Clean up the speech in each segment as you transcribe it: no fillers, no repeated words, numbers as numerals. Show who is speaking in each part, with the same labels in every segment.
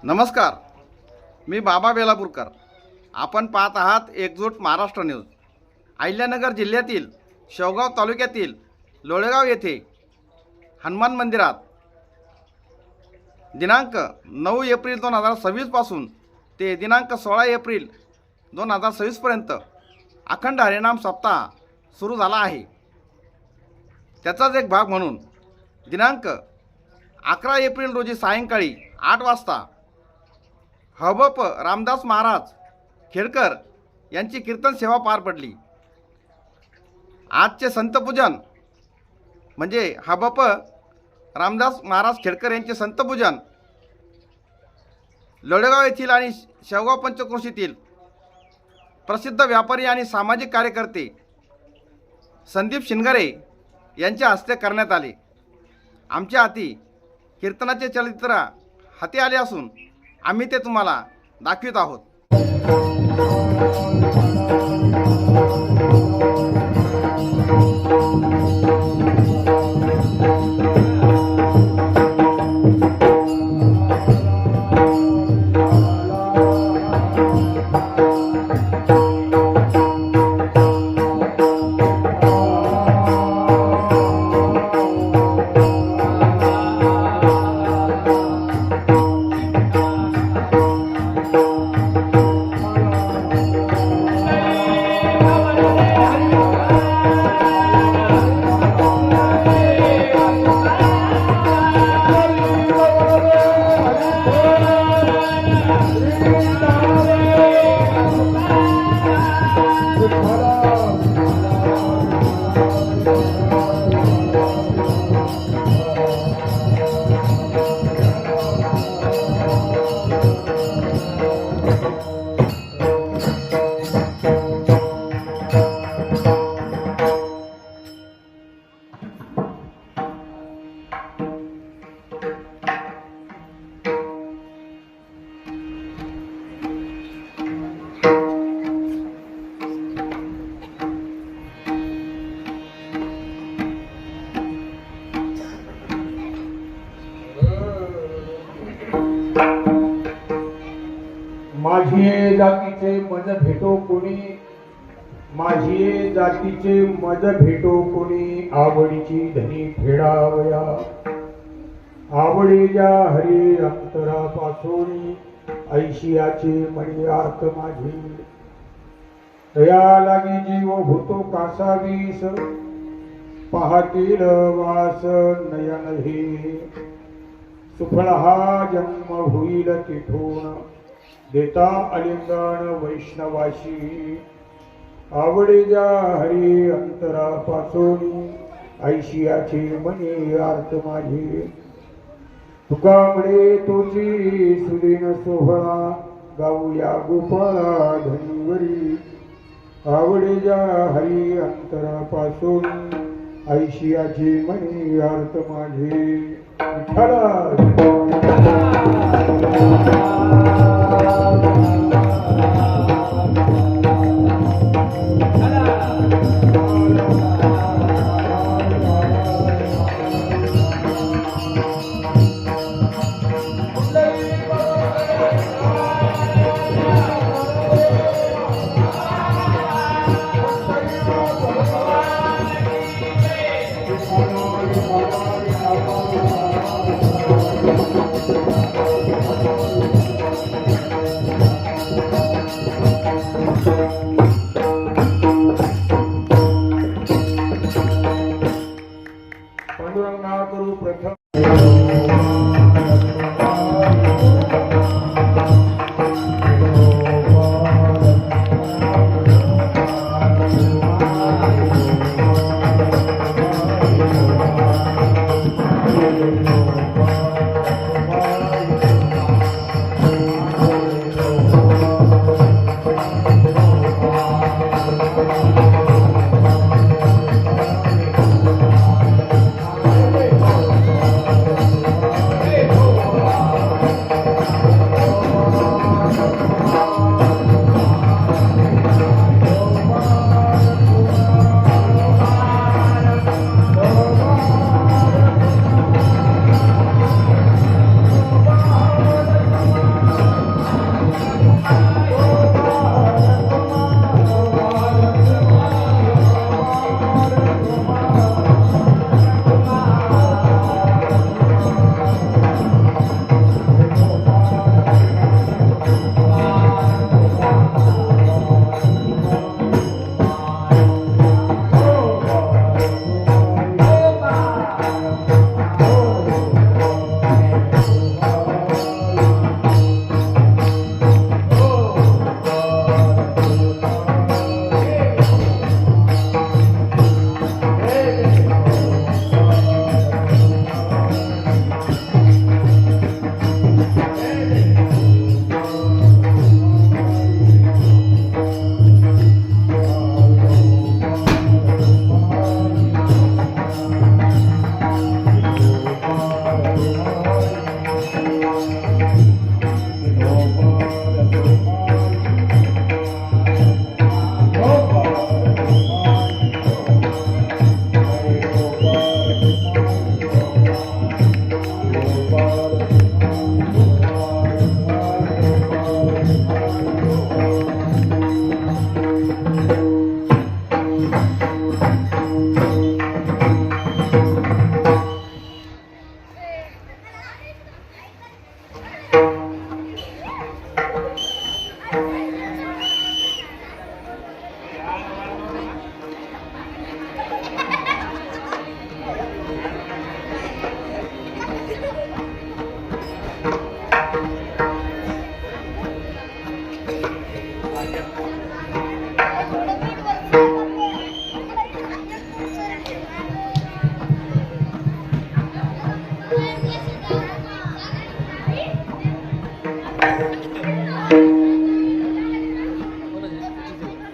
Speaker 1: नमस्कार, मी बाबा बेलापूरकर. आपण पाहत आहात एकजूट महाराष्ट्र न्यूज. अहिल्यानगर जिल्ह्यातील शेवगाव तालुक्यातील लोळेगाव येथे हनुमान मंदिरात दिनांक 9 एप्रिल 2026 पासून ते दिनांक 16 एप्रिल 2026 पर्यंत अखंड हरिनाम सप्ताह सुरू झाला आहे. त्याचाच एक भाग म्हणून दिनांक 11 एप्रिल रोजी सायंकाळी 8 वाजता हबप रामदास महाराज खेडकर यांची कीर्तन सेवा पार पडली. आजचे संतपूजन म्हणजे हबप रामदास महाराज खेडकर यांचे संतपूजन लोळेगाव येथील आणि शेवगाव पंचक्रोशीतील प्रसिद्ध व्यापारी आणि सामाजिक कार्यकर्ते संदीप शिनगारे यांच्या हस्ते करण्यात आले. आमच्या हाती कीर्तनाचे चलचित्र हाती आले असून आम्ही ते तुम्हाला दाखवित आहोत.
Speaker 2: माझी जातीचे मज भेटो कोणी, माझी जातीचे मज भेटो कोणी, आवडीची धनी फेडावया. आवडीच्या हरी अंतरापासून ऐशियाचे मणी आर्त माझी. दया लागी जीव भूतो कासावीस, पाहतील वास नयन हे. सुफळ हा जन्म होईल तिथून, देता अलिंगण वैष्णवाशी. आवडीच्या हरी अंतरापासून ऐशियाची मनी आर्त माझी. तुकाकडे तोची सुदीन सोहळा, गाऊया गोपाळा धनीवरी. आवडीच्या हरी अंतरापासून ऐशियाची मनी आर्त माझी.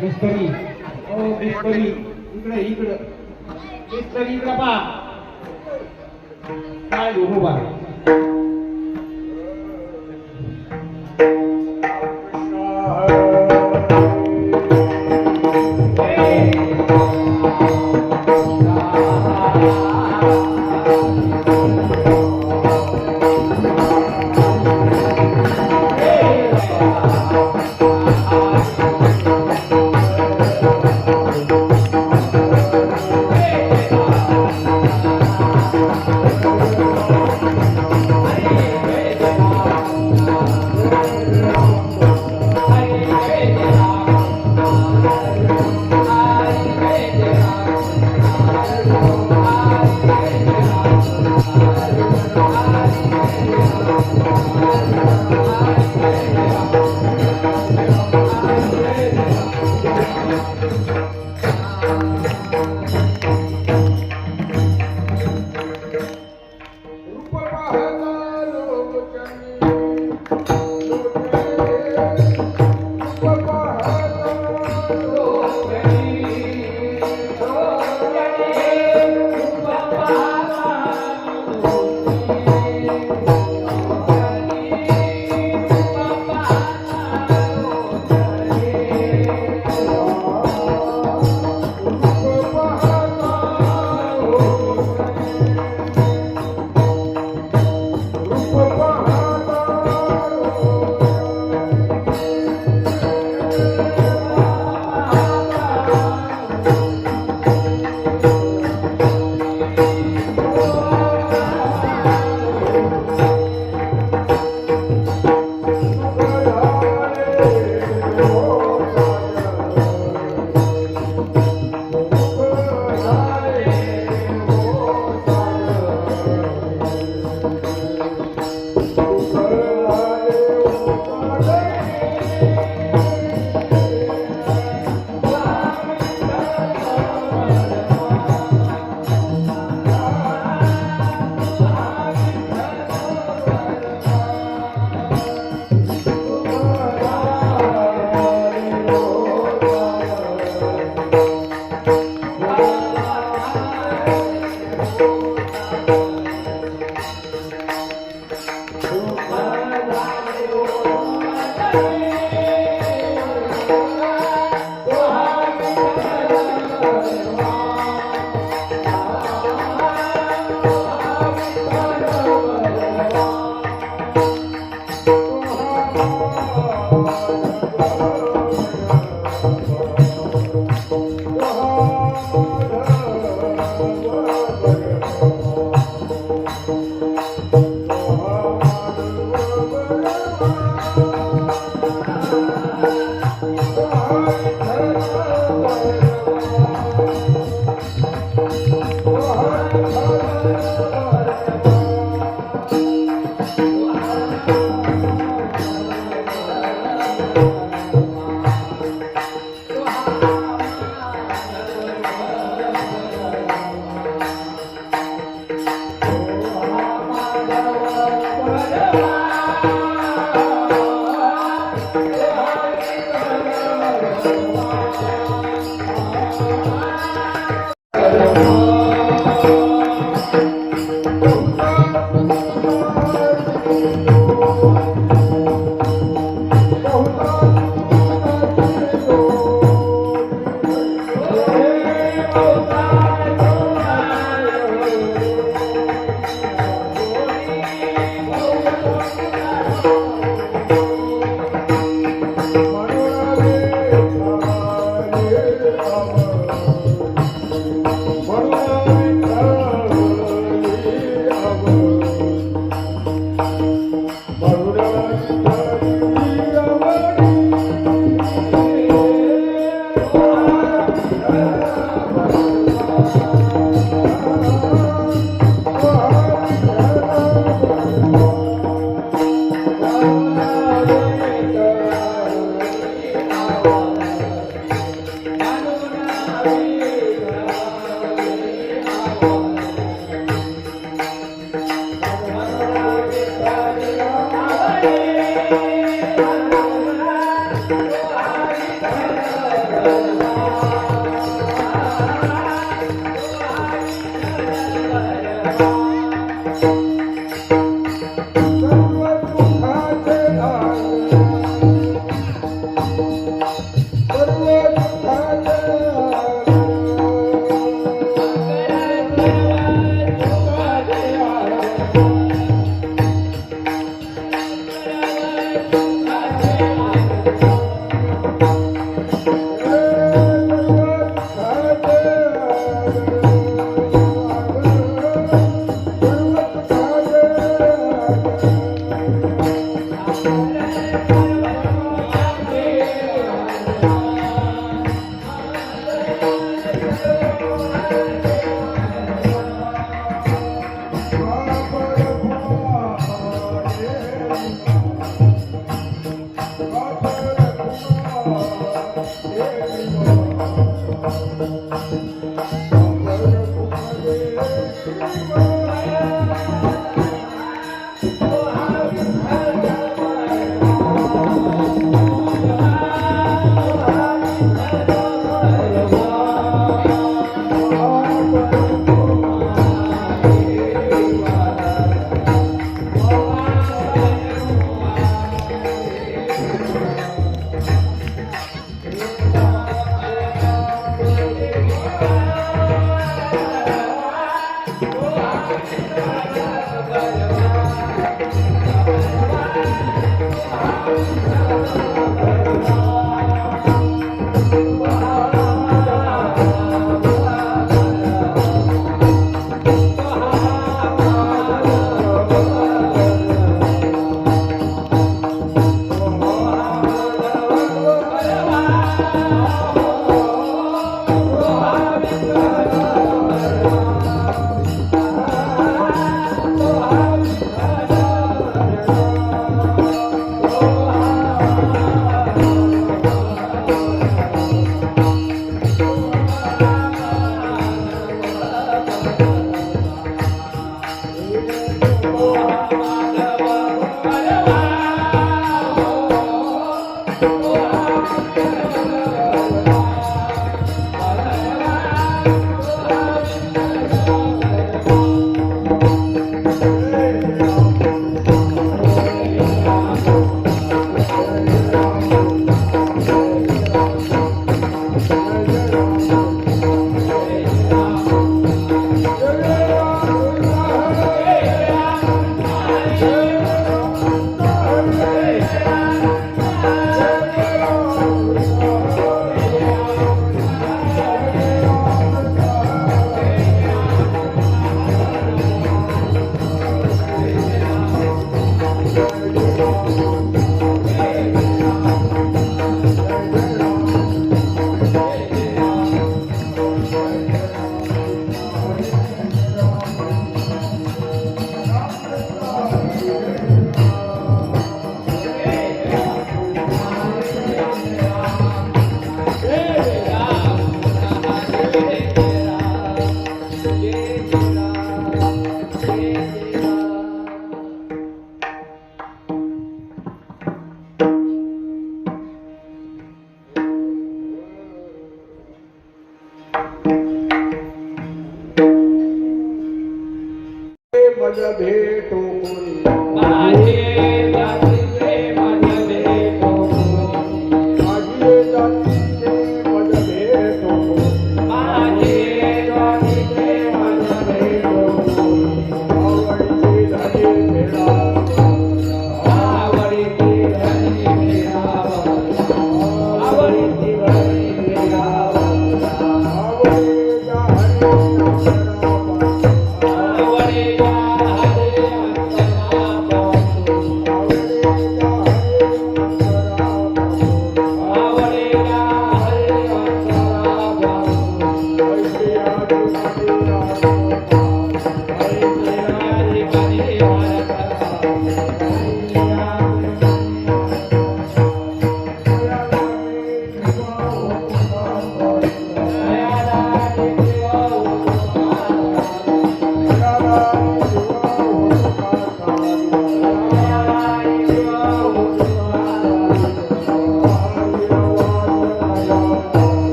Speaker 2: मिस्टरी ओ मिस्टरी इकडे इकडे मिस्टरी इकडे पहा काय उभा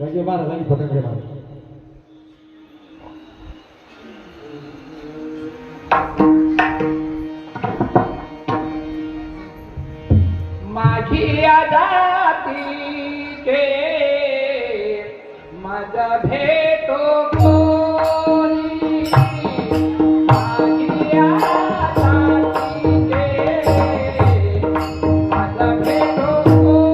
Speaker 3: गंगे महाराजांनी पतंगडे मारले.
Speaker 4: माझी जातीचे मज भेटो कोणी, माझी जातीचे मज भेटो कोणी,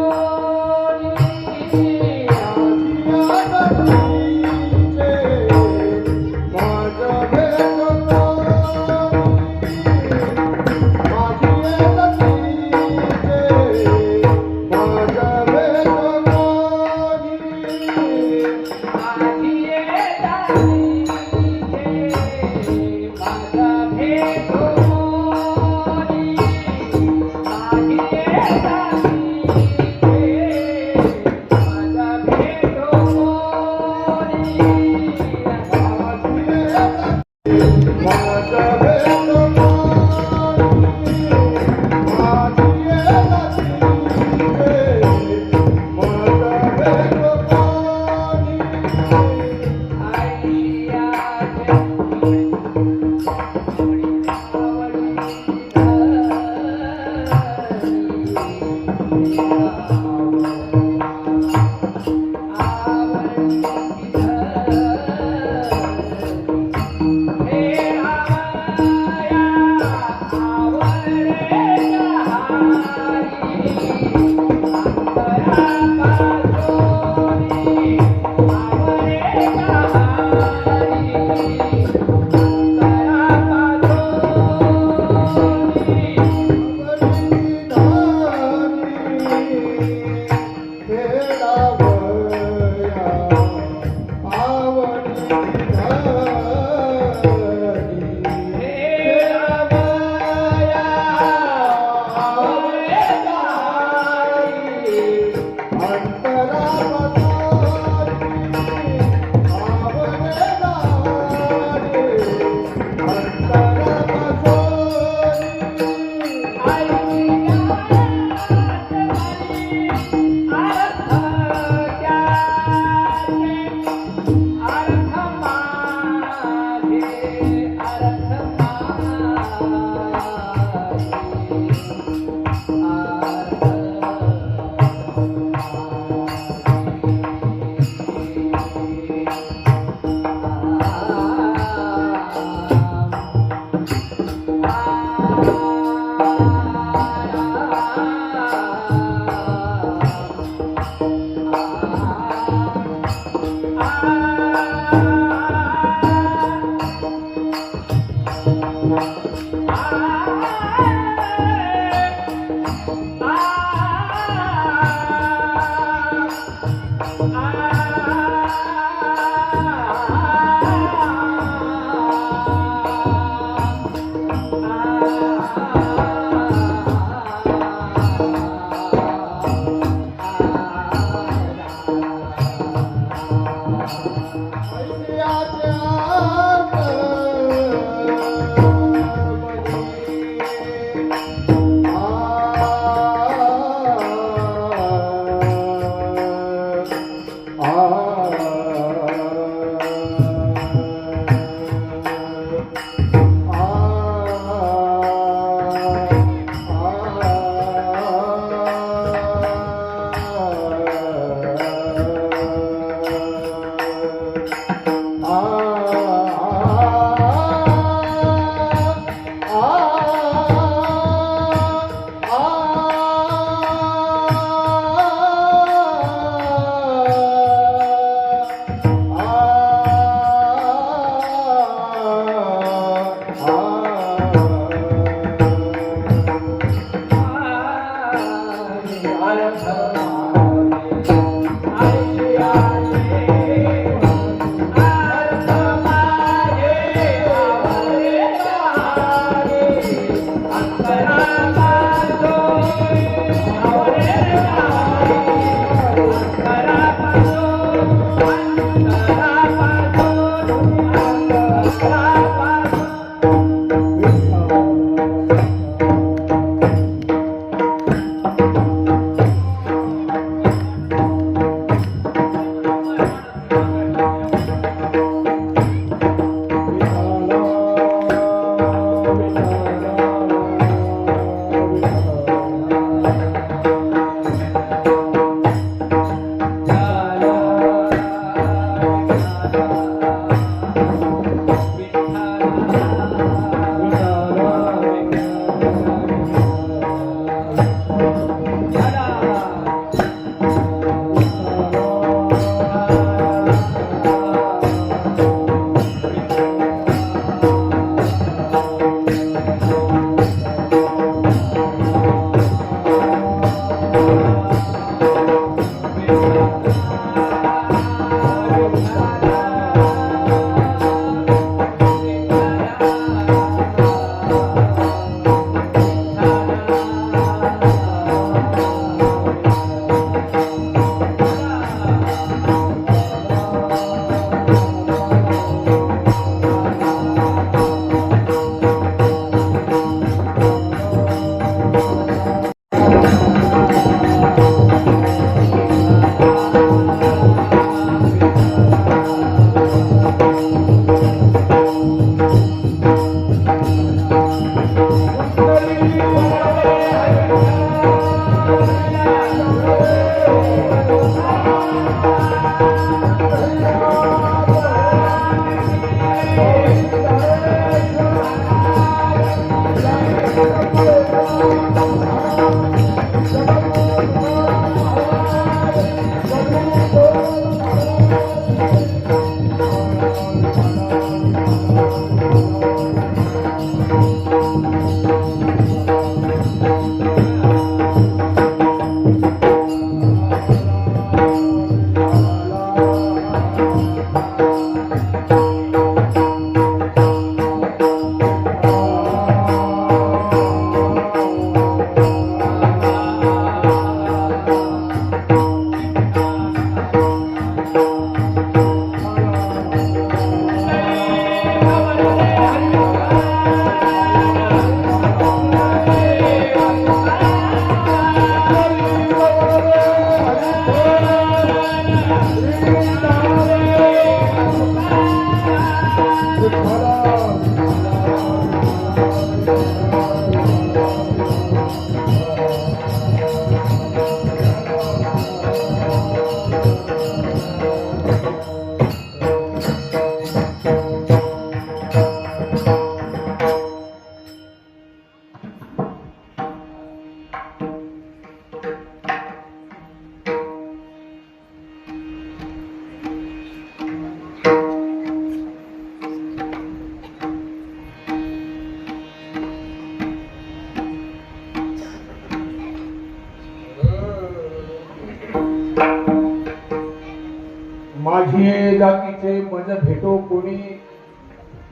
Speaker 2: माझी जातीचे मज भेटो कोणी,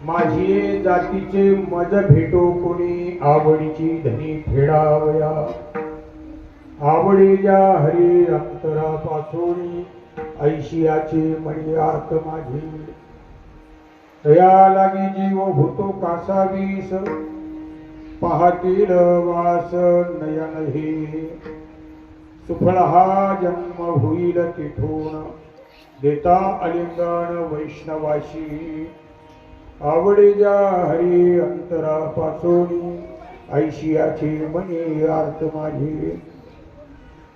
Speaker 2: माझी जातीचे मज भेटो कोणी, आवडीची धनी फेडावया. आवडीच्या हरी अंतरापासून ऐशियाचे मणी आत माझी. तया लागी जीव होतो कासावीस, पाहतील वास नयन हे. सुफळ हा जन्म होईल तिथून, देता अलिंगन वैष्णवाशी. आवडीच्या हरी अंतरापासून ऐशियाचे मनी आर्त माझे.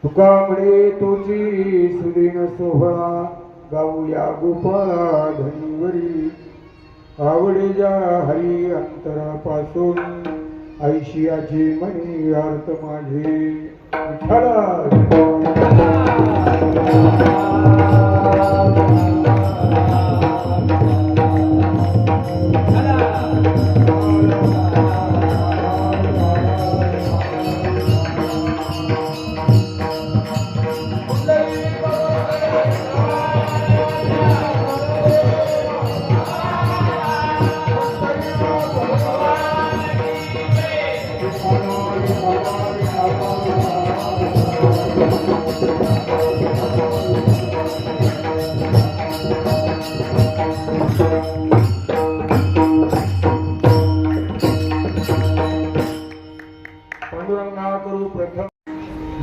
Speaker 2: तुकामुळे तोची सुदीन सोहळा, गाऊया गोपाळा धनीवरी. आवडीच्या हरी अंतरापासून ऐशियाचे मनी आर्त माझे.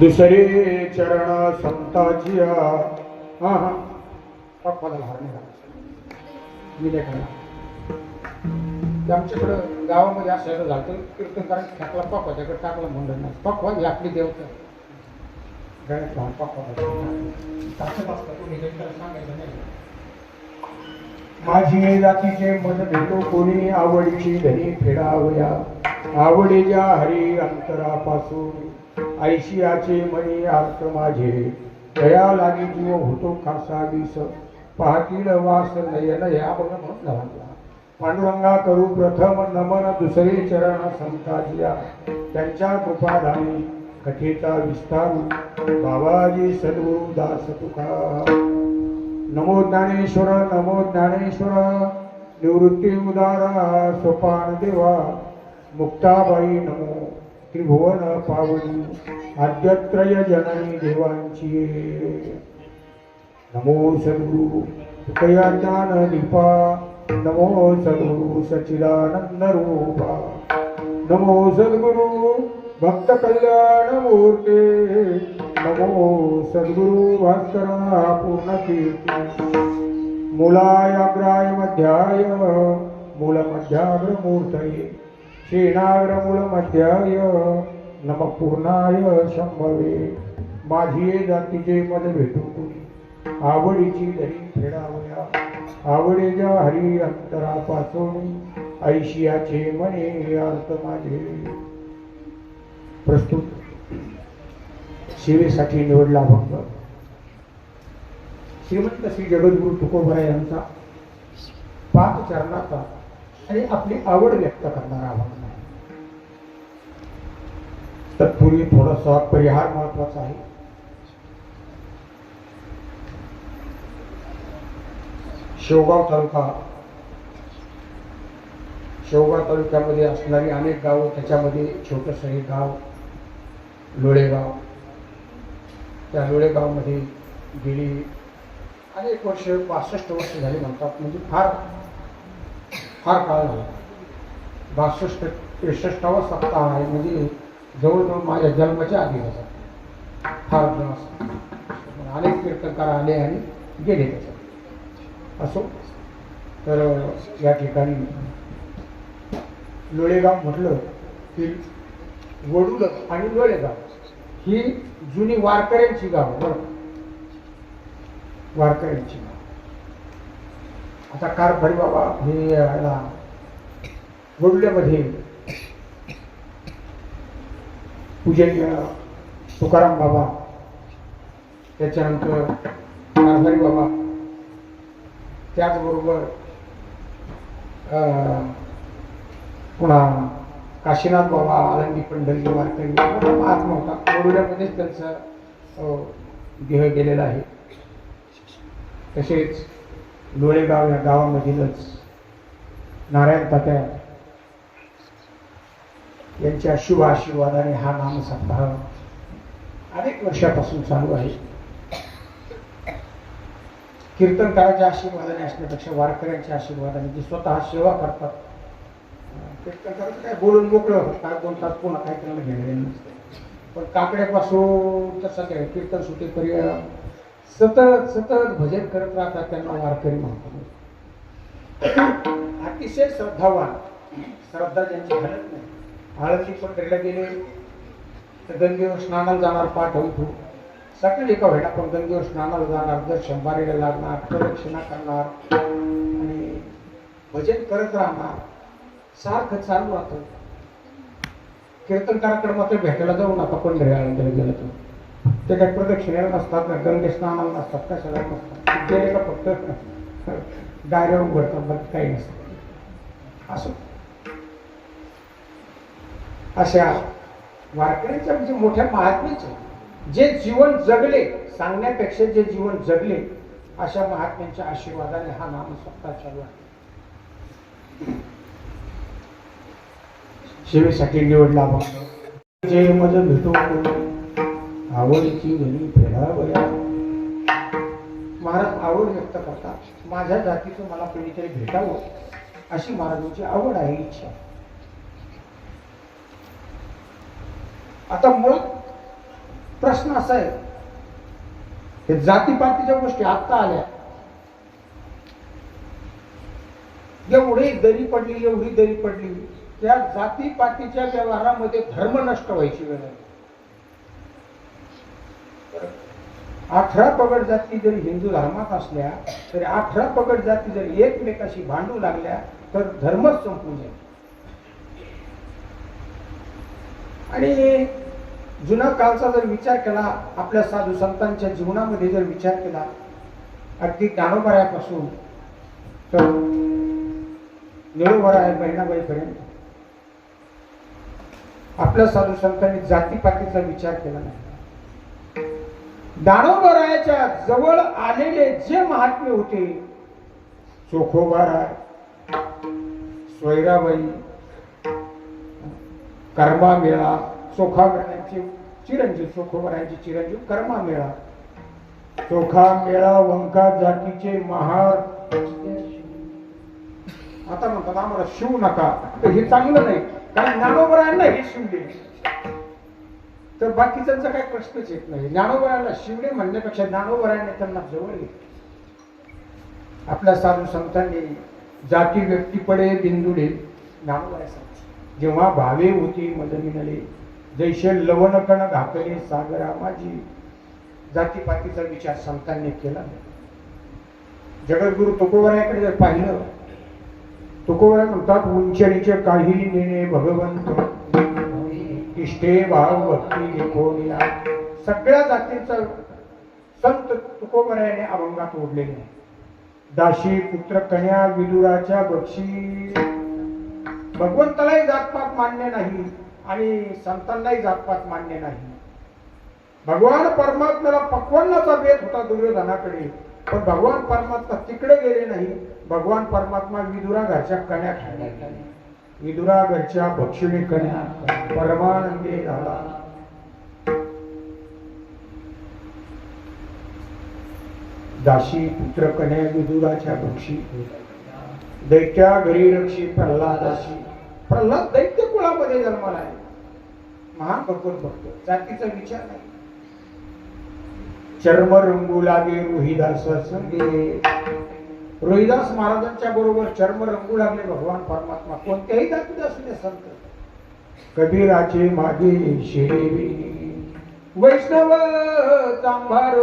Speaker 2: दुसरे चरण संताची. हा हा पक्वाला हारणे मी नाही आमच्याकडं गावामध्ये असं झालं कीर्तन करायचं टाकला पक्वाच्याकडे टाकला म्हणलं नाही. पक्वा ही आपली देवता गणेश लहान पक्वा सांगायचं नाही. माझी जातीचे मन भेटो कोणी, आवडीची धनी फेडावया. आवडीच्या हरी अंतरापासून ऐशियाचे मणी आर्त माझे. दया लागी जीव होतो कासावीस, पाहतील वास नयन या. बघ म्हणून झाला. पांडुरंगा करू प्रथम नमन, दुसरे चरण संताजिया. त्यांच्या कृपाधामी कथेचा विस्तारू, बाबाजी सद्गुरु दास तुका. नमो ज्ञानेश्वर नमो ज्ञानेश्वर, निवृत्ती उदारा सोपान देवा. मुक्ताबाई नमो त्रिभुवन पावनी, आद्यत्रय जननी देवांची. नमो सद्गुरु तुकया ज्ञान दीपा, नमो सद्गुरु सच्चिदानंद रूपा. नमो सद्गुरु भक्त कल्याण मूर्ते, नमो सद्गुरु भास्करा पूर्ण कीर्ती. मूलायाग्राय मध्याय मूलमध्याग्र मूर्तये, श्रीनाग्रमूल मध्याय नम पूर्णाय शंभवे. माझी जातीचे मद भेटू आवडीची धरी फेडावया. आवडेजा हरी अंतरापासून ऐशियाचे म्हणे अर्थ माझे. प्रस्तुत सेवेसाठी निवडला भक्त श्रीमंत श्री जगद्गुरु तुकोबरा यांचा 5 चरणाचा आणि आपली आवड व्यक्त करणारा भक्त आहे. तत्पूर्वी थोडासा परिहार महत्वाचा आहे. शेवगाव तालुक्यामध्ये असणारी अनेक गावं, त्याच्यामध्ये छोटंसं हे गाव लोळेगाव. त्या लोळेगावमध्ये गेली अनेक वर्ष 62 वर्ष झाली म्हणतात, म्हणजे फार काळ झाला. 62-63वा सप्ताह आहे, म्हणजे जवळजवळ माझ्या जन्माच्या आधी होता. फार दिवस अनेक कीर्तनकार आले आणि गेले त्याच्यात. असो, तर या ठिकाणी लोळेगाव म्हटलं की वडूल आणि लोळेगाव ही जुनी वारकऱ्यांची गाव. बरं, वारकऱ्यांची गाव. आता कारभारी बाबा हे याला वडुल्यामध्ये पूजनीय तुकाराम बाबा, त्याच्यानंतर कारभारी बाबा, त्याचबरोबर पुन्हा काशीनाथ बाबा, आळंदी पंढरी वारकरी महात्मा होता. वडुल्यामध्येच त्यांचा देह गेलेला आहे. तसेच लोळेगाव या गावामधीलच नारायण तात्या यांच्या शुभ आशीर्वादाने हा नाम सप्ताह अनेक वर्षापासून चालू आहे. कीर्तनकाराच्या आशीर्वादाने असण्यापेक्षा वारकऱ्यांच्या आशीर्वादाने, जे स्वतः सेवा करतात. कीर्तनकाराचं काय बोलून मोकळं होतं, काय बोलतात पुन्हा काय त्यांना घेणं नसतं. पण काकड्यापासून तर सगळ्या कीर्तन सुटेपर्यंत सतत भजन करत राहतात, त्यांना वारकरी म्हणतात. अतिशय श्रद्धावान, श्रद्धा ज्यांची घडत नाही. आळंदी पंढरीला गेले तर गंगेवर स्नानाला जाणार, पाठ होईल सकाळी एका वेळा, पण गंगेवर स्नानाला जाणार, दर्शन बारीला लागणार, प्रदक्षिणा करणार आणि भजन करत राहणार. सारखं चालू राहतं. कीर्तनकाराकडे मात्र भेटायला जाऊ नका. पंढरी आळंदीला गेलं तर ते काही प्रदक्षिणेला नसतात ना, गंगे स्नानाला नसतात, कशाला नसतात. गेले का फक्त डायऱ्या उघडतात, बाकी काही नसतं. असं अशा वारकऱ्यांच्या म्हणजे मोठ्या महात्म्याचे जे जीवन जगले, सांगण्यापेक्षा जे जीवन जगले, अशा महात्म्यांच्या आशीर्वादाने हा नाम सप्ताह चालू आहे. सेवेसाठी निवडला भक्त जे मज भेटो आवडीची घरी फेडावया. महाराज आवड व्यक्त करतात, माझ्या जातीचं मला कोणीतरी भेटावं अशी महाराजांची आवड आहे, इच्छा. आता मूळ प्रश्न असा आहे, हे जातीपातीच्या गोष्टी आत्ता आल्या, एवढी दरी पडली, त्या जातीपातीच्या व्यवहारामध्ये धर्म नष्ट व्हायची वेळ आहे. 18 पगड जाती जरी हिंदू धर्मात असल्या तरी 18 पगड जाती जरी एकमेकाशी भांडू लागल्या तर धर्मच संपून जाईल. आणि जुना काळचा जर विचार केला, आपल्या साधू संतांच्या जीवनामध्ये जर विचार केला, अगदी ज्ञानोबरायापासून तर निळोबराया बहिणाबाईपर्यंत आपल्या साधू संतांनी जातीपातीचा विचार केला नाही. ज्ञानोबरायाच्या जवळ आलेले जे महात्मे होते, चोखोबाराय, सोयराबाई, कर्मा मेळा, चोखामेळ्याचे चिरंजीव, चोखोबारायांचे चिरंजीव कर्मा मेळा, चोखा मेळा वंका जातीचे महार. आता म्हणतात आम्हाला शिव नका, तर हे चांगलं नाही, कारण ज्ञानोबरायांना हे शिवले तर बाकीच्यांचा काही प्रश्नच येत नाही. ज्ञानोबरायांना शिवले म्हणण्यापेक्षा ज्ञानोबरायांनी त्यांना जवळ घेतले. आपल्या साधू संतांनी जाती व्यक्ती पडे बिंदुडे ज्ञानोबराय सांगते, जेव्हा भावे होती मदनिनले जैसे लवण कण घातले सागरा माझी. जातीपातीचा विचार संतांनी केला नाही. जगद्गुरु तुकोबरायाकडे जर पाहिलं, तुकोबराय म्हणतात उंचणीचे काही नेणे भगवंत इष्टे भाव भक्ती कोणिया. सगळ्या जातीचा संत तुकोबरायाने अभंगात ओढलेले आहे. दाशी पुत्र कन्या विदुराच्या बक्षी. भगवंतालाही जातपात मान्य नाही आणि संतांनाही जातपात मान्य नाही. भगवान परमात्म्याला पक्वान्नाचा भेद होता दुर्योधनाकडे, पण भगवान परमात्मा तिकडे गेले नाही. भगवान परमात्मा विदुरा घरच्या कन्या खायला, विदुरा घरच्या भक्षिणी कन्या परमानंदी झाला. दाशी पुत्र कन्या विदुराच्या भक्षी. दैत्या घरी रक्षी प्रल्हादाशी. प्रल्हाद दैत्य कुळामध्ये जन्माला आहे. महान भगवत भक्त, जातीचा विचार नाही. चर्म रंगू लागे रोहिदास संगे. रोहिदास महाराजांच्या बरोबर चर्म रंगू लागले भगवान परमात्मा. कोणत्याही जातीत असू दे संत. कबीराचे मागे शेरी. वैष्णव चांभार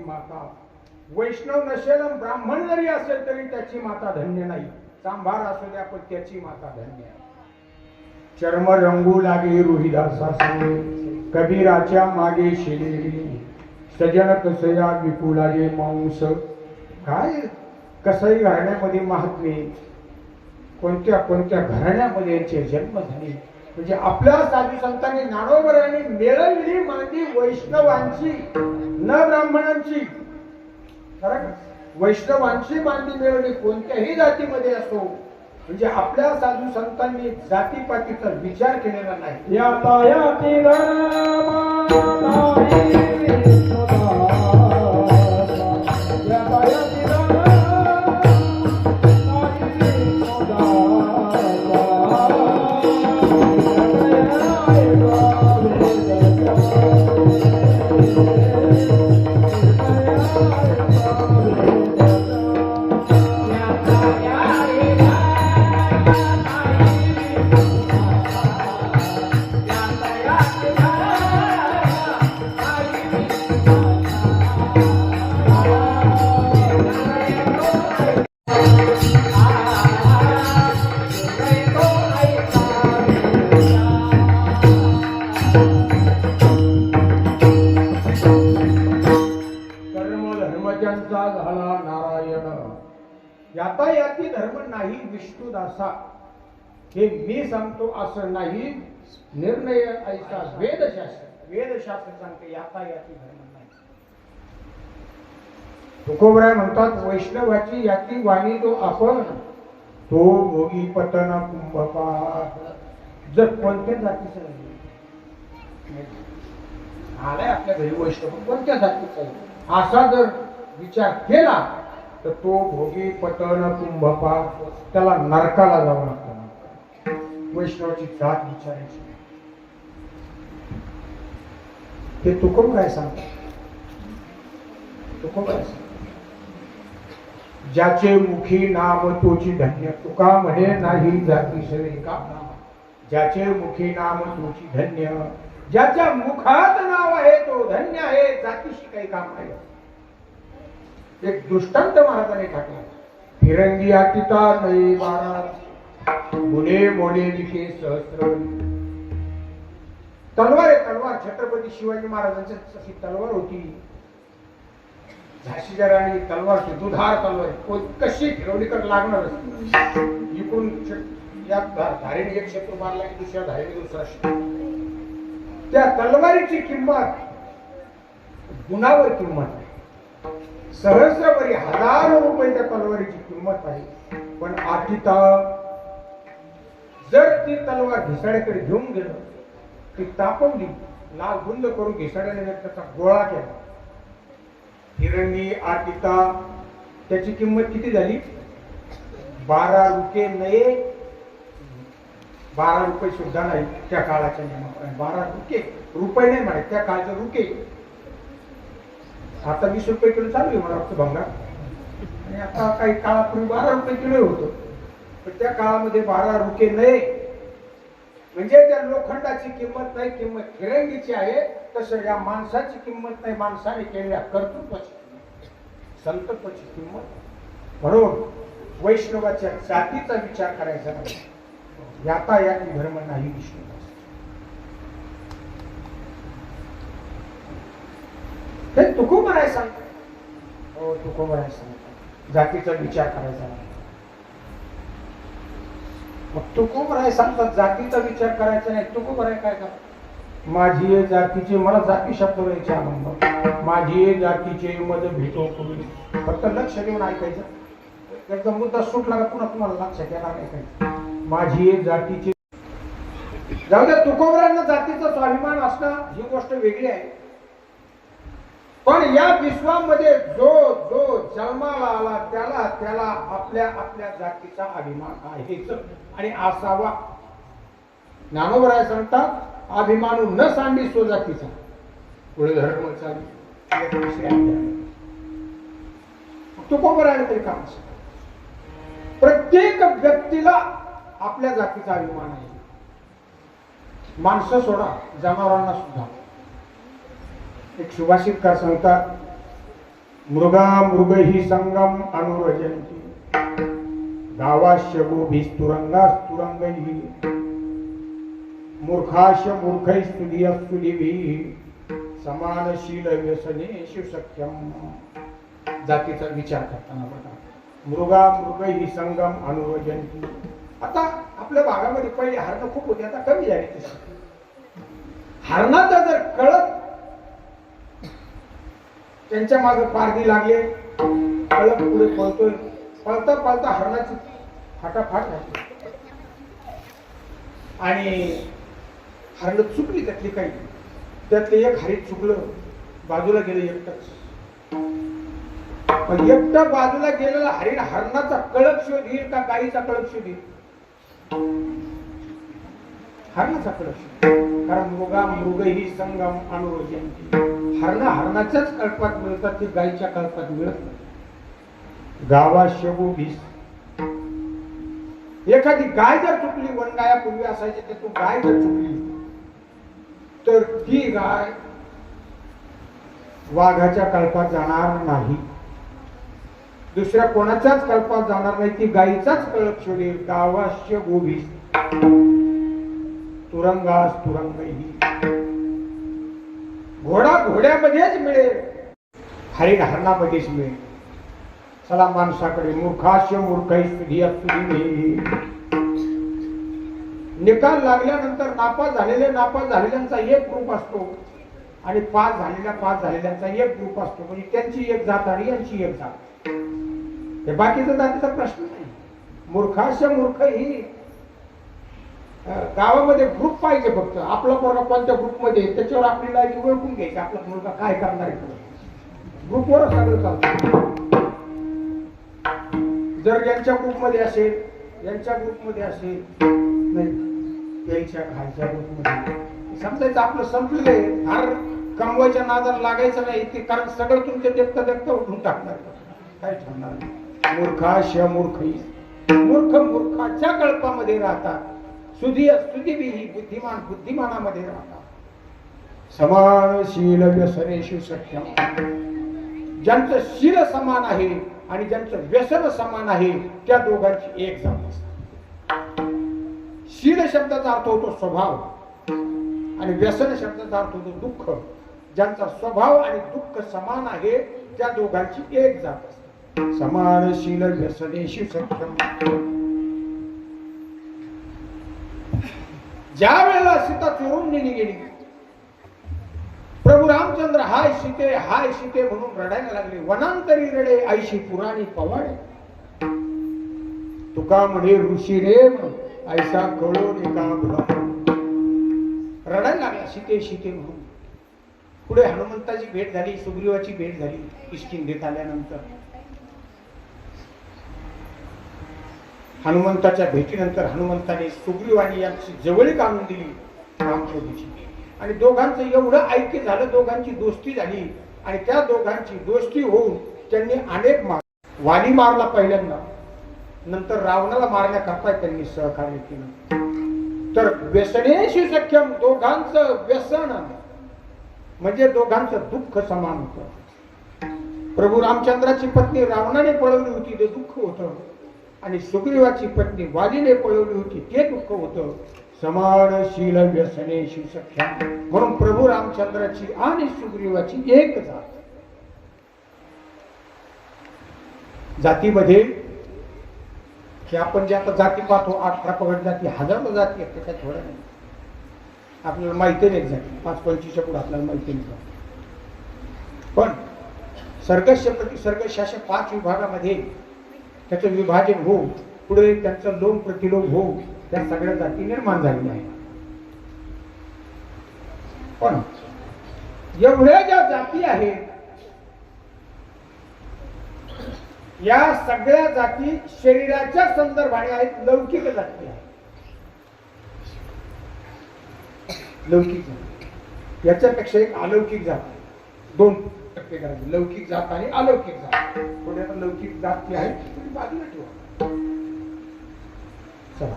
Speaker 2: माता. वैष्णव नसेल ब्राह्मण जरी असेल तरी त्याची माता धन्य नाही. सांभार असू द्या पण त्याची माता धन्य आहे. चर्म रंगू लागे रोहिदासा संगे. कबीराच्या मागे शिलेरी. सजन कसया विपुलागे मांस. काय कसई घराण्यामध्ये महात्मे, कोणत्या कोणत्या घराण्यामध्ये यांचे जन्म झाले. म्हणजे आपल्या साधू संतांनी ज्ञानोबरायांनी मिळवली मांदी वैष्णवांची, न ब्राह्मणांची. वैष्णवांची मांदी मिळवली कोणत्याही जातीमध्ये असो. म्हणजे आपल्या साधू संतांनी जातीपातीचा विचार केलेला नाही. यातायाती झाला नारायण. यातायाती धर्म नाही विष्णुदासा. हे मी सांगतो असं नाही. निर्णय ऐसा वेदशास्त्र. वेदशास्त्र सांगते यातायाती धर्म नाही. तुकोबराय म्हणतात वैष्णवाची याती वाणी तो आपण, तो भोगी पतन कुंभपात. जर कोणत्या जातीचा आलाय आपल्या घरी वैष्णव कोणत्या जातीचा असा जर विचार केला तर तो भोगी पतन कुंभपात. त्याला नरकाला जावं लागतं. वैष्णवाची जात विचारायची. ते तुकोबराय सांगतात. तुकोबराय सांगतात ज्याचे मुखी नाम तोची धन्य. तुका म्हणे नाही जाती सवे का. ज्याचे मुखी नाम तोची धन्य. ज्याच्या मुखात नाव आहे तो धन्य आहे. जातीशी काही काम नाही. एक दृष्टांत महाराजांनी टाकला. फिरंगी अतिता नाही बारा मुले मोले विके सहस्र. तलवार आहे तलवार. छत्रपती शिवाजी महाराजांची तशी तलवार होती. झाशीच्या राणी तलवार दुधार तलवार कशी फिरवली तर लागणारच. इकडून या धारेने एक शत्रू मारला की दुसऱ्या धारेने दुसरा शत्रू. त्या तलवारीची किंमत गुणावर किंमत आहे. सहस्रवरी हजारो रुपये त्या तलवारीची किंमत आहे. पण आतिता जर ती तलवार घिसाड्याकडे घेऊन गेलं, ती तापवली, लाल गुंद करून घिसाड्याने त्याचा गोळा केला. हिरणी आतिता त्याची किंमत किती झाली? 12 रुपये नये. 12 रुपये सुद्धा नाही त्या काळाच्या नियमाप्रमाणे. 12 रुपये नाही म्हणा, त्या काळचे रुके. आता 20 रुपये किलो चालू आहे मला वाटतं भंगार. आणि आता काही काळापूर्वी 12 रुपये किलो होतं. पण त्या काळामध्ये 12 रुपये नये म्हणजे त्या लोखंडाची किंमत नाही, किंमत फिरंगीची आहे. तसं या माणसाची किंमत नाही, माणसाने केलेल्या कर्तृत्वाची, संतत्वाची किंमत. म्हणून वैष्णवाच्या जातीचा विचार करायचा नाही. याता याती धर्म नाही विष्णू. हे तुकोबराय सांगतात. हो, तुकोबराय सांगतात जातीचा विचार करायचा नाही. मग तुकोबराय सांगतात जातीचा विचार करायचा नाही. तुकोबराय काय करतात? माझी जातीचे, मला जाती शब्द व्हायचे आनंद. माझी जातीचे मध भेटो तुम्ही. फक्त लक्ष देऊन ऐकायचं. एकदा मुद्दा सुटला का पुन्हा तुम्हाला लक्षात येणार नाही काही. माझी जातीचे जाऊ द्या. तुकोबरायांना जातीचा स्वाभिमान असणं ही गोष्ट वेगळी आहे. पण या विश्वामध्ये जो जो जन्माला आला त्याला त्याला आपल्या आपल्या जातीचा अभिमान आहेच आणि असावा. ज्ञानोबराय सांगतात, अभिमानू न सांडी स्वजातीचा पुढे धर्म चालू. तुकोबरायला तरी काम असतं. प्रत्येक व्यक्तीला आपल्या जातीचा अभिमान आहे. माणसं सोडा, जनावरांना सुद्धा. एक सुभाषितकार सांगतात, मृगा मृग ही संगम अनुरजंती, गावाश्य गोभिस्तुरंगा स्तुरंगैः, मूर्खाश्य मूर्खै स्तुलिय स्तुलिभिः, समानशील व्यसनेषु सख्यम. जातीचा विचार करताना बघा, मृगा मृग ही संगम अनुरजंती. आता आपल्या भागामध्ये पहिले हरणं खूप होते, आता कमी झाली. तशी हरणाचा जर कळत त्यांच्या मागे पारदी लागले, कळप पुढे पळतोय, पळता पळता हरणाची फाटाफाट घातली आणि हरण चुकली. त्यातली काही त्यातले एक हरीत चुकलं, बाजूला गेलं एकटंच. पण एकटं बाजूला गेलेला हरिण हरणाचा कळप शोध येईल का गाईचा कळप शोध येईल? हरणाचा कळप शोध. कारण मृगा मृग ही संगम अनुरोजंती. हरण हरणाच्याच कळपात मिळतात, ती गायीच्या कळपात मिळत नाही. गावा शेगू भीस. एखादी गाय जर चुकली, वनगाया पूर्वी असायचे, त्यातून गाय जर चुकली तर ती गाय वाघाच्या कळपात जाणार नाही, दुसऱ्या कोणाच्याच कळपात जाणार नाही. ती गायीचाच कळप शोधेल. गावाश्य गोभीस तुरंगास तुरंगही. घोडा घोड्यामध्येच मिळेल, हरिण हरणामध्येच मिळेल. चला माणसाकडे, मूर्खाश्य मूर्खै स्तुलिय स्तुलिभिः. निकाल लागल्यानंतर नापास झालेल्यांचा एक ग्रुप असतो आणि पास झालेल्यांचा एक ग्रुप असतो. म्हणजे त्यांची एक जात आणि यांची एक जात. हे बाकीचा जातीचा प्रश्न नाही. मूर्खाश्य मूर्ख ही गावामध्ये ग्रुप पाहिजे. फक्त आपला पोरगा कोणत्या ग्रुपमध्ये त्याच्यावर आपली लायकी ओळखून घ्यायची. आपला मुलगा काय करणार आहे, ग्रुपवरच सगळं चालतं. जर यांच्या ग्रुपमध्ये असेल, यांच्या ग्रुपमध्ये असेल, नाही यायच्या खालच्या ग्रुपमध्ये, समजायचं आपलं संपले. फार कमवायच्या नादाला लागायचं नाही ते, कारण सगळं तुमच्या देखता उठून टाकणार. काय ठरणार नाही. मूर्खाश्य मूर्खै. मूर्ख मूर्खाच्या कळपामध्ये राहतात, स्तुतिभिः बुद्धिमान बुद्धिमानामध्ये राहतात. समानशील व्यसनेषु सख्यम. ज्यांचं शील समान आहे आणि ज्यांचं व्यसन समान आहे, त्या दोघांची एक जात असते. शील शब्दाचा अर्थ होतो स्वभाव आणि व्यसन शब्दाचा अर्थ होतो दुःख. ज्यांचा स्वभाव आणि दुःख समान आहे त्या दोघांची एक जात असते. समानशील व्यसनेशी सक्षम. ज्या वेळेला सीता चोरून नेली गेली, प्रभू रामचंद्र हाय सीते म्हणून रडायला लागले. वनांतरी रडे ऐशी पुराणी पवाडे. तुका म्हणे ऋषी रे ऐसा कळो एका गुलाब. रडायला लागला सीते म्हणून. पुढे हनुमंताची भेट झाली, सुग्रीवाची भेट झाली किष्किंधेत आल्यानंतर. हनुमंताच्या भेटीनंतर हनुमंताने सुग्रीवानी यांची जवळीक आणून दिली रामप्रभूची. आणि दोघांचं एवढं ऐक्य झालं, दोघांची दोस्ती झाली. आणि त्या दोघांची दोस्ती होऊन त्यांनी अनेक वाली मारला पहिल्यांदा, नंतर रावणाला मारण्याकरता त्यांनी सहकार्य केलं. तर व्यसनेशी सख्यम, दोघांचं व्यसन म्हणजे दोघांचं दुःख समान होतं. प्रभू रामचंद्राची पत्नी रावणाने पळवली होती, ते दुःख होतं. आणि सुग्रीवाची पत्नी वालीने पळवली होती, ते दुःख होतं. समानशील व्यसनेशी सख्यम म्हणून प्रभू रामचंद्राची आणि सुग्रीवाची एक जात. जातीमध्ये की आपण जे आता जाती पाहतो, 18 पगड जाती, हजारो जाती आहेत, त्याच्यात थोडं नाही. आपल्याला माहिती नाही जाती, 5-25 पुढे आपल्याला माहिती नाही. पण सर्गस्य प्रतिसर्गशास्त्र 5 विभागामध्ये त्याचं विभाजन होऊन पुढे त्यांचं लोम प्रतिलोम होऊन त्या सगळ्या जाती निर्माण झालेल्या आहेत. पण एवढ्या ज्या जाती आहेत, या सगळ्या जाती शरीराच्या संदर्भाने आहेत, लौकिक जाती आहेत. लौकिक जात, याच्यापेक्षा एक अलौकिक जात, 2% करायची. लौकिक जात आणि अलौकिक जात. थोडी आता लौकिक जात जी आहे ती बाजूला ठेवा. चला,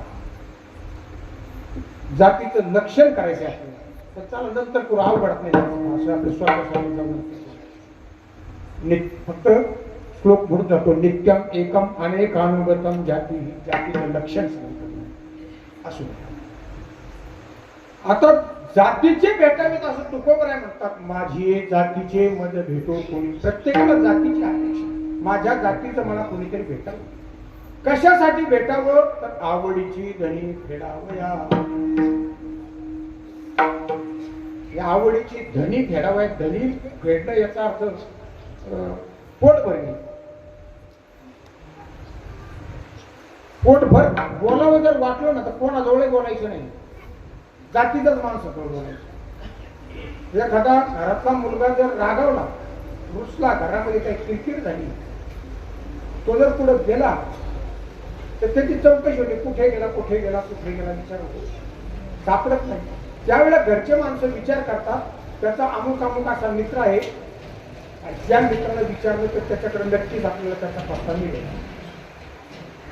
Speaker 2: जातीचं लक्षण करायचं आपल्याला, तर चला नंतर करू, अवघडत नाही असं आपले स्वतः जाऊन. फक्त श्लोक म्हणून जातो, नित्यम एकम अनेकानुगतम जाती. ही जातीचं लक्षण सांगतो. असू आता जातीचे भेटावेत असं तुकोबराय म्हणतात. माझी जातीचे मज भेटो कोणी. प्रत्येकाला जातीची अपेक्षा, माझ्या जातीचं मला कोणीतरी भेटावं. कशासाठी भेटावं? तर आवडीची धनी फेडावया. या आवडीची धनी फेडावया. धनी फेडणं याचा अर्थ पोट भरणे. पोटभर बोलावं जर वाटलं ना तर कोणाजवळ बोलायचं नाही, जातीतच माणसाजवळ बोलायचं. एखादा घरातला मुलगा जर रागावला, रुसला, घरामध्ये काही किरकिर झाली, तो जर पुढे गेला तर त्याची चौकशी होते, कुठे गेला विचार होतो, सापडत नाही. त्यावेळेला घरचे माणसं विचार करतात, त्याचा अमुक असा मित्र आहे, ज्या मित्राला विचारलं तर त्याच्याकडे नक्कीच आपल्याला त्याचा पत्ता मिळेल.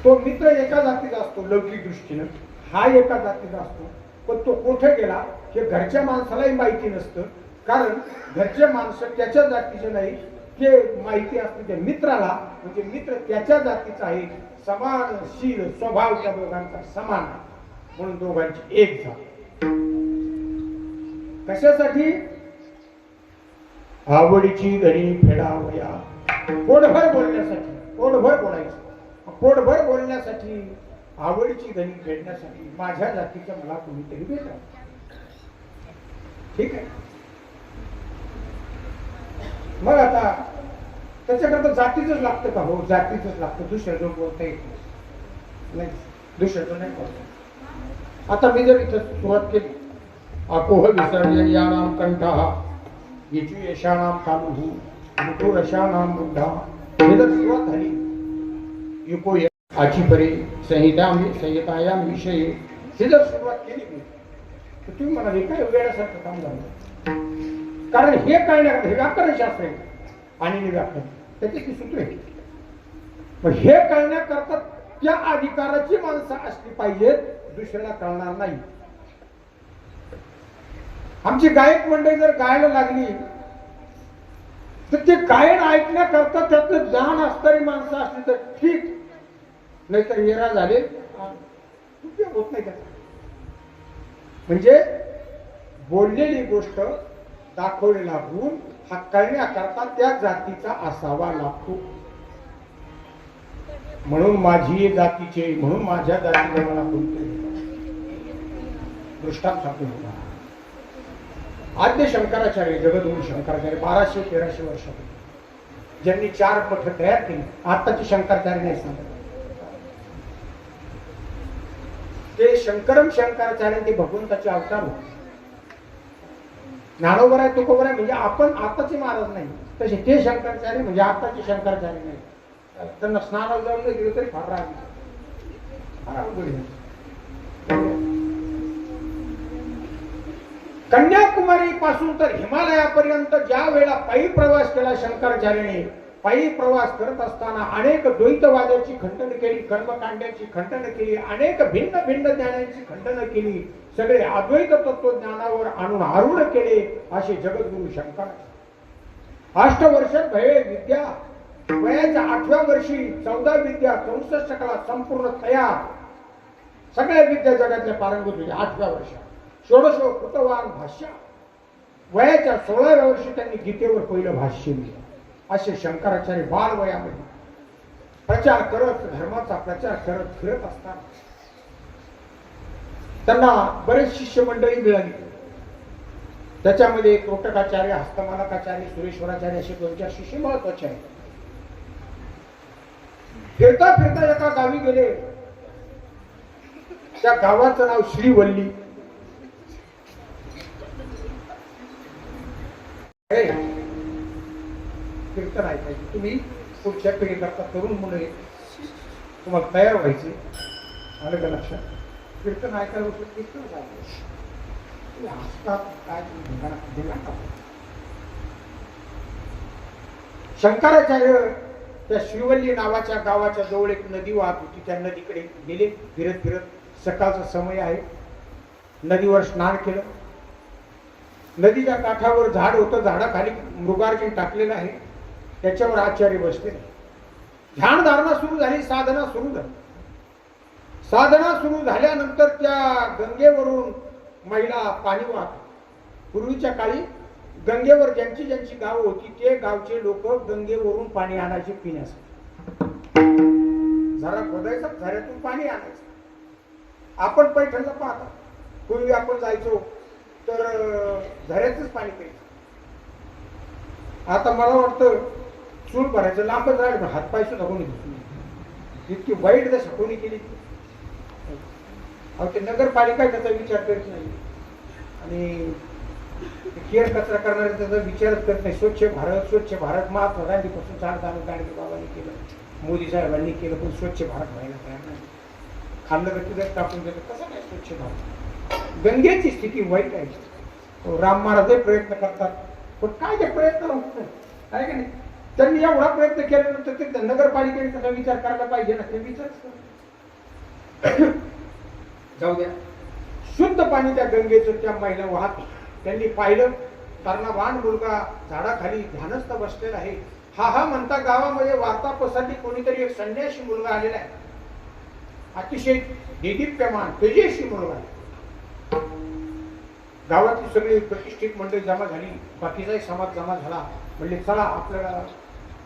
Speaker 2: तो मित्र एका जातीचा असतो लौकिक दृष्टीनं, हा एका जातीचा असतो. पण तो कुठे गेला हे घरच्या माणसालाही माहिती नसतं, कारण घरचे माणसं त्याच्या जातीचे नाही, ते माहिती असते त्या मित्राला, म्हणजे मित्र त्याच्या जातीचा आहे. समानशील स्वभाव त्या दोघांचा समान आहे, म्हणून दोघांची एक जात. कशासाठी? आवडीची धनी फेडावया. पोटभर बोलण्यासाठी, पोटभर बोलायचं, पोटभर बोलण्यासाठी, आवडीची धनी फेडण्यासाठी माझ्या जातीचं मला कोणीतरी भेटावं. ठीक आहे. मग आता त्याच्याकरता जातीच लागतं का? हो, जातीच लागतं. दुसऱ्याचं बोलता येत नाही, दुसऱ्याचं नाही बोलत. आता मी जर इथं सुरुवात केली, अपोह विसर्जन या नाम कंठा येचू यशानाम कालू मुठो रशानाम बुद्धा, हे जर सुरुवात झाली, युको आचीपरी संहितायाम विषय, हे जर सुरुवात केली मी, तर तुम्ही म्हणाले काय वेळासारखं काम झालं. कारण हे काय नाही, हे व्याकरणशास्त्र आहे आणि व्याकरण, त्याची ती सूत्र आहे. पण हे कळण्याकरता त्या अधिकाराची माणसं असली पाहिजेत, दुसऱ्याला कळणार नाही. आमची गायक मंडळी जर गायला लागली तर ते गायन ऐकण्याकरता त्यातलं ज्ञान असणारी माणसं असली तर ठीक, नाहीतर येरा झाले उपयोग होत नाही त्याचा. म्हणजे बोललेली गोष्ट, दाखवलेला गुण हा करण्याकरता त्या जातीचा असावा लागतो. म्हणून माझी जातीचे, म्हणून माझ्या जातीला मला कोणते दृष्टांत सांगतो. आद्य शंकराचार्य, जगद्गुरु शंकराचार्य 1200-1300 वर्षापूर्वी ज्यांनी 4 मठ तयार केली. आताचे शंकराचार्य नाही सांगत. ते शंकराचार्य ते भगवंताचे अवतार होते. ज्ञानोबराय तुकोबराय म्हणजे आपण आताचे महाराज नाही, तसे ते शंकराचार्य म्हणजे आताचे शंकराचार्य नाही. त्यांना स्नानाला जाऊन नाही गेलं तरी फार राग येतो. कन्याकुमारी पासून तर हिमालयापर्यंत ज्या वेळेला पायी प्रवास केला शंकराचार्याने, पायी प्रवास करत असताना अनेक द्वैतवादाची खंडन केली, कर्मकांडाची खंडन केली, अनेक भिन्न भिन्न ज्ञानाची खंडन केली, सगळे अद्वैत तत्वज्ञानावर आणून आरूढ केले असे जगद्गुरु शंकर. 8 वर्षात भय विद्या, वयाच्या 8व्या वर्षी 14 विद्या 64 कला संपूर्ण तयार, सगळ्या विद्या जगातल्या पारंगत होते 8व्या वर्षात. 16 कृतवान भाष्य, वयाच्या 16व्या वर्षी त्यांनी गीतेवर पहिलं भाष्य लिहिलं. असे शंकराचार्य बालवयामध्ये प्रचार करत, धर्माचा प्रचार करत फिरत असतात. त्यांना बरेच शिष्य मंडळी मिळाली. त्याच्यामध्ये त्रोटकाचार्य, हस्तमालकाचार्य, सुरेश्वराचार्य असे 2-4 शिष्य महत्वाचे आहेत. फिरता फिरता एका गावी गेले. त्या गावाचं नाव श्रीवल्ली. कीर्तन ऐकायचे. तुम्ही पुढच्या पिढीकरता तरुण मुले तुम्हाला तयार व्हायचे. आलं का लक्षात? कीर्तन ऐकायला कीर्तन काय शंकराचार्य त्या श्रीवल्ली नावाच्या गावाच्या जवळ एक नदी वाहत होती. त्या नदीकडे गेले फिरत फिरत. सकाळचा समय आहे. नदीवर स्नान केलं. नदीच्या काठावर झाड होतं. झाडाखाली मृगार्जुन टाकलेलं आहे. त्याच्यावर आचार्य बसले. ध्यानधारणा सुरू झाली. साधना सुरू झाली. साधना सुरू झाल्यानंतर त्या गंगेवरून महिला पाणी वाहत. पूर्वीच्या काळी गंगेवर ज्यांची ज्यांची गावं होती ते गावचे लोक गंगेवरून पाणी आणायचे पिण्यासाठी. झरा खोदायचा, झऱ्यातून पाणी आणायचं. आपण पैठणला पाहता पूर्वी आपण जायचो तर झऱ्यातच पाणी प्यायचं. आता मला वाटतं चूल भरायचं लांबच राहील, पण हातपाय सुद्धा कोणी दिसली. इतकी वाईट दशा कोणी केली. अहो ते नगरपालिका त्याचा विचार करत नाही आणि केर कचरा करणारे त्याचा विचारच करत नाही. स्वच्छ भारत, स्वच्छ भारत महात्मा गांधीपासून 4 गांधीबाबांनी केलं, मोदी साहेबांनी केलं, पण स्वच्छ भारत व्हायला तयार नाही. खाल्लं तर तिथं टाकून देतं. कसं काय स्वच्छ भारत? गंगेची स्थिती वाईट आहे. राम महाराजही प्रयत्न करतात, पण काय ते प्रयत्न होत नाही, आहे का नाही? त्यांनी एवढा प्रयत्न केल्यानंतर ते नगरपालिकेने त्याचा विचार करायला पाहिजे ना. ते विचार जाऊ द्या. शुद्ध पाणी त्या गंगेचं त्या महिला वाहत. त्यांनी पाहिलं कर्णवान मुलगा झाडाखाली ध्यानस्थ बसलेला आहे. हा हा म्हणता गावामध्ये वार्ता पसरली. कोणीतरी एक संन्यासी मुलगा आलेला आहे. अतिशय देदीप्यमान तेजस्वी मुलगा आहे. गावातली सगळी प्रतिष्ठित मंडळी जमा झाली. बाकीचाही समाज जमा झाला. म्हणजे चला आपल्याला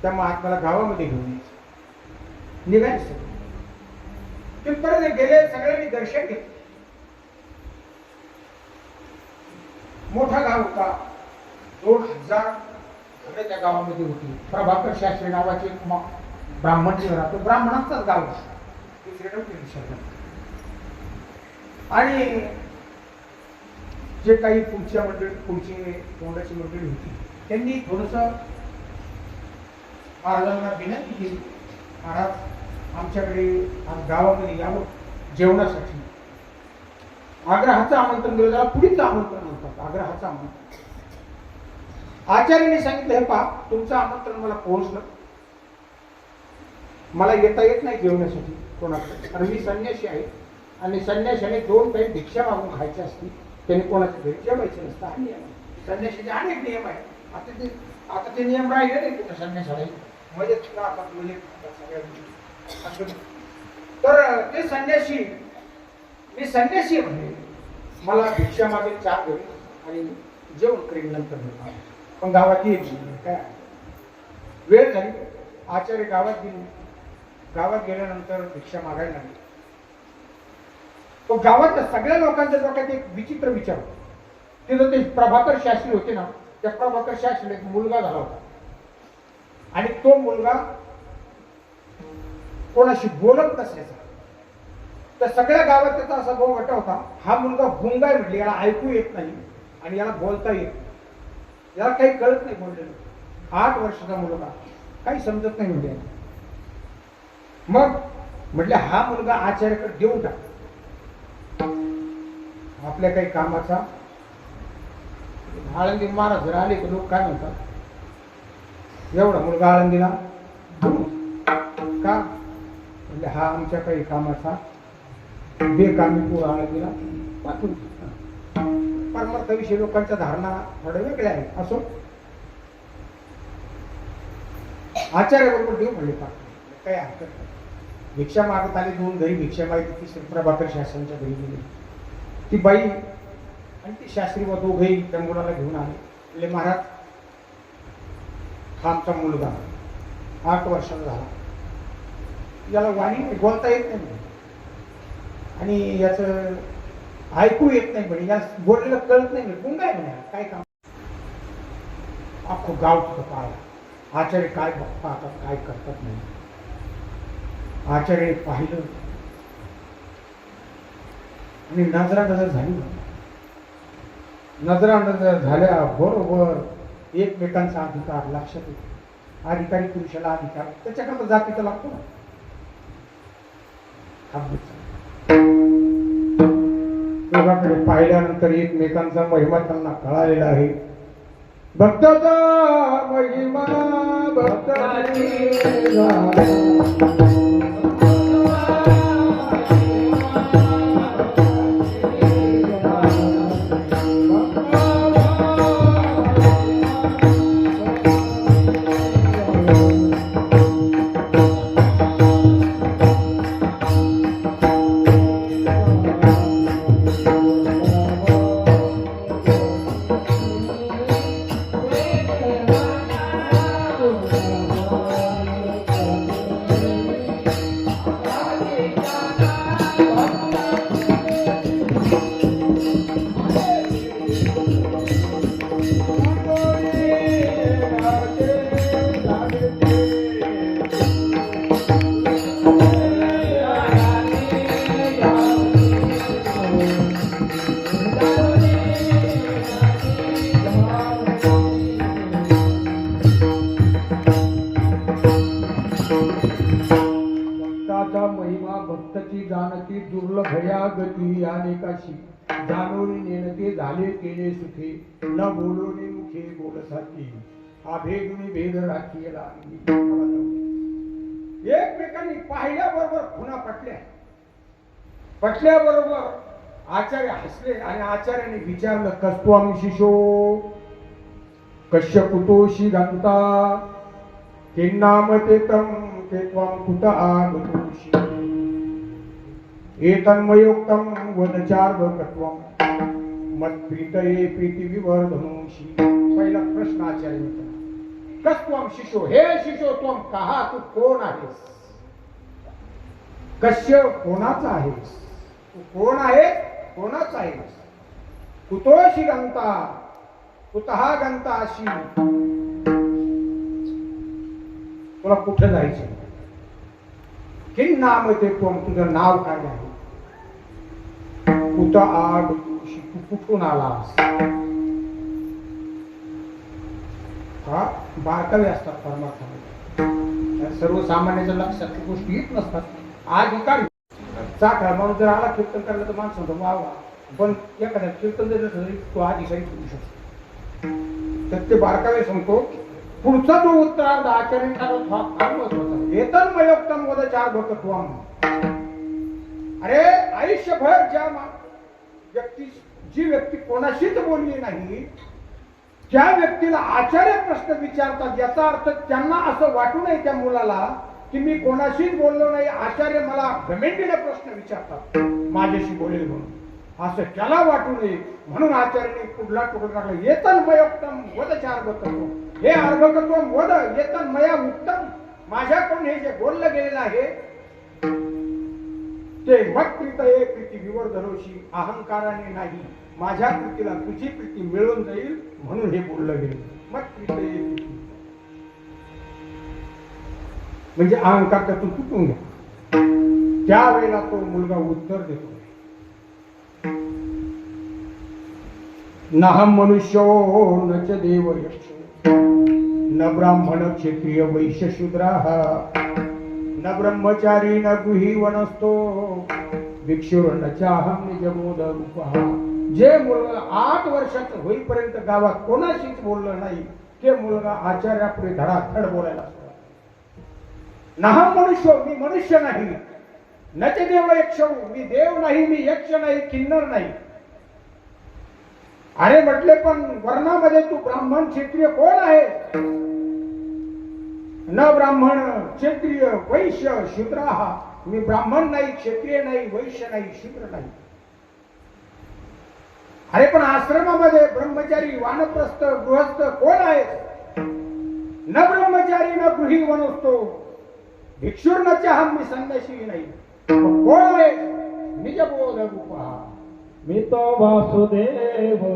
Speaker 2: त्या महात्म्याला गावामध्ये घेऊन यायचं. निघायचं. ते परत गेले. सगळ्यांनी दर्शन घेतलं. मोठा गाव होता. 2000 घरे त्या गावामध्ये होती. प्रभाकर शास्त्री नावाचे ब्राह्मण जे राहतो, ब्राह्मणांचाच गाव होता. आणि जे काही पुढच्या मंडळी, पुढची तोंडाची मंडळी होती, त्यांनी थोडस महाराजांना विनंती केली, महाराज आमच्याकडे आज गावामध्ये यावं जेवणासाठी. आग्रहाचं आमंत्रण दिलं. त्याला पुढीच आमंत्रण होतं. आग्रहाचं आमंत्रण. आचार्याने सांगितलं, हे पहा तुमचं आमंत्रण मला पोहोचलं. मला येता येत नाही जेवण्यासाठी कोणाकडे, कारण मी संन्यासी आहे आणि संन्याशाने 2 काही भिक्षा मागून खायची असती. त्यांनी कोणाच्या घरी जेवायचं नसतं. हा नियम आहे. संन्याशीचे अनेक नियम आहेत. आता ते नियम राहिले नाही कुठं संन्यासाला. तर ते संन्यासी, मी संन्यासी आहे म्हणे, मला भिक्षा मागेल 4 घरी आणि जेवण करीन नंतर. पण गावाची एक गेली. काय वेळ झाली, आचार्य गावात गेले. गावात गेल्यानंतर भिक्षा मागायला लागली. तो गावातल्या सगळ्या लोकांच्या डोक्यात एक विचित्र विचार होता. तिथं ते प्रभाकर शास्त्री होते ना, त्या प्रभाकर शास्त्री एक मुलगा झाला होता आणि तो मुलगा कोणाशी बोलत नसायचा. तर सगळ्या गावात त्याचा असा भाव वाटा होता, हा मुलगा गुंगाय म्हटले, याला ऐकू येत नाही आणि याला बोलता येत नाही, याला काही कळत नाही बोललेलं. 8 वर्षाचा मुलगा, काही समजत नाही म्हणजे. मग म्हटले हा मुलगा आचार्याकडे देऊन टाक, आपल्या काही कामाचा. आळंदी महाराज जर आले तर लोक काय म्हणतात, एवढा मुलगा आळंदीला का? म्हणजे हा आमच्या काही कामाचा बेकामी पोर आळंदीला पाठवून. परमार्थाविषयी लोकांच्या धारणा थोड्या वेगळ्या आहेत. असो, आचार्याबरोबर देऊ म्हणले पाठवून, काही हरकत नाही. भिक्षा मागत आले, 2 घरी भिक्षा मागितली. ती प्रभाकर शास्त्रींच्या घरी गेली. ती बाई आणि ती शास्त्री व दोघेही त्या मुलाला घेऊन आले. म्हणजे महाराज, हा आमचा मुलगा 8 वर्षाचा झाला, याला वाणी बोलता येत नाही आणि याचं ऐकू येत नाही म्हणे, या बोललेलं कळत नाही म्हणे, गुंगाय म्हणे, काय काम. अख्खं गाव तिथं पाहिलं. आचार्य काय बघतात, काय करतात नाही. आचार्य पाहिलं आणि नजर झाली. नजर झाल्या बरोबर एकमेकांचा अधिकार लक्षात येतो. अधिकारी पुरुषाला अधिकार त्याच्याकडे जातीचा लागतो ना. दोघांकडे पाहिल्यानंतर एकमेकांचा महिमा त्यांना कळालेला आहे. भक्ताचा महिमा भक्ताची भक्तची जानती दुर्लभया गती अनेकाशी जानोरी नेणते झाले केले सुखे न बोलोने मुखे बोलसाती आभेदुनी भेद राखीला. एकमेकांनी पाहिल्याबरोबर खुणा पटल्याबरोबर आचार्य हसले आणि आचार्याने विचारलं, कस्त्वम शिशो कश्य कुतोशी गंता किन्नाम ते त्वं कुत आगतोषि एतन्मयोक्तं वदचार्वकत्वं मत्प्रीतये प्रीतिविवर्धनोषि. पहिला प्रश्न आचार्य विचारला, कस्त्वं शिशो, हे शिशो त्वं कहा, तू कोण आहेस? कश्य, कोणाचा आहेस? तू कोण आहेस, कोणाचा आहेस? कुतोषि गंता, कुतः गंताशी, तुला कुठे जायचं? किं नाम ते त्वं, तुझं नाव काय आहे? कुत आगतोषि, तू कुठून आलास? हा बारकावे असतात परमार्थामध्ये, सर्वसामान्याच्या लक्षात गोष्टी येत नसतात. अधिकारी चाकरा माणूस जर आला कीर्तन करायला तर माणसं म्हणतो वा वा, पण एखाद्या कीर्तन जर तो अधिकारी करू शकतो. तर ते बारकावे सांगतो. पुढचा जो उत्तरार्ध आचार्य ठरवतो हा फार महत्वाचा. एतन्मयोक्तं वदचार्वकत्वं. अरे आयुष्यभर जी व्यक्ती कोणाशीच बोलली नाही, ज्या व्यक्तीला आचार्य प्रश्न विचारतात, याचा अर्थ त्यांना असं वाटू नये त्या मुलाला की मी कोणाशीच बोललो नाही, आचार्य मला घमेंडीने प्रश्न विचारतात माझ्याशी बोलेल म्हणून. असं त्याला वाटू नये म्हणून आचार्याने पुढला तुकडा टाकला. येतन मयोक्तम वद चार्भकत्व, हे अर्भकत्व वद येतन मया उत्तम. माझ्याकडून हे जे बोललं गेलेलं आहे ते मत्प्रीत हे प्रीती विवर्धनोशी, अहंकाराने नाही, माझ्या प्रीतीला तुझी प्रीती मिळून जाईल म्हणून हे बोललं गेलं. मत्प्रीत हे प्रीती म्हणजे अहंकार त्यातून तुटून घ्या. त्यावेळेला तो मुलगा उत्तर देतो, नाहम मनुष्यो न च देव यक्ष न ब्राह्मण क्षत्रिय वैश्य शूद्राः न ब्रह्मचारी न गृही वनस्तो भिक्षुर न चाहम निजबोध रूपः. जे मुलगा 8 वर्षाचं होईपर्यंत गावात कोणाशीच बोललं नाही ते मुलगा आचार्यापुढे धडाधड बोलायला लागला. नाहम मनुष्य, मी मनुष्य नाही, न च देव यक्ष, मी देव नाही, मी यक्ष नाही, किन्नर नाही. अरे म्हटले पण वर्णामध्ये तू ब्राह्मण क्षत्रिय कोण आहे? न ब्राह्मण क्षत्रिय वैश्य शूद्राः, मी ब्राह्मण नाही, क्षत्रिय नाही, वैश्य नाही, शूद्र नाही. अरे पण आश्रमामध्ये ब्रह्मचारी वानप्रस्थ गृहस्थ कोण आहे? न ब्रह्मचारी न गृही वनस्तो भिक्षुर न चाहम, मी संन्यासी नाही. कोण आहे? निजबोध रूपः,
Speaker 3: मी तो वासुदेव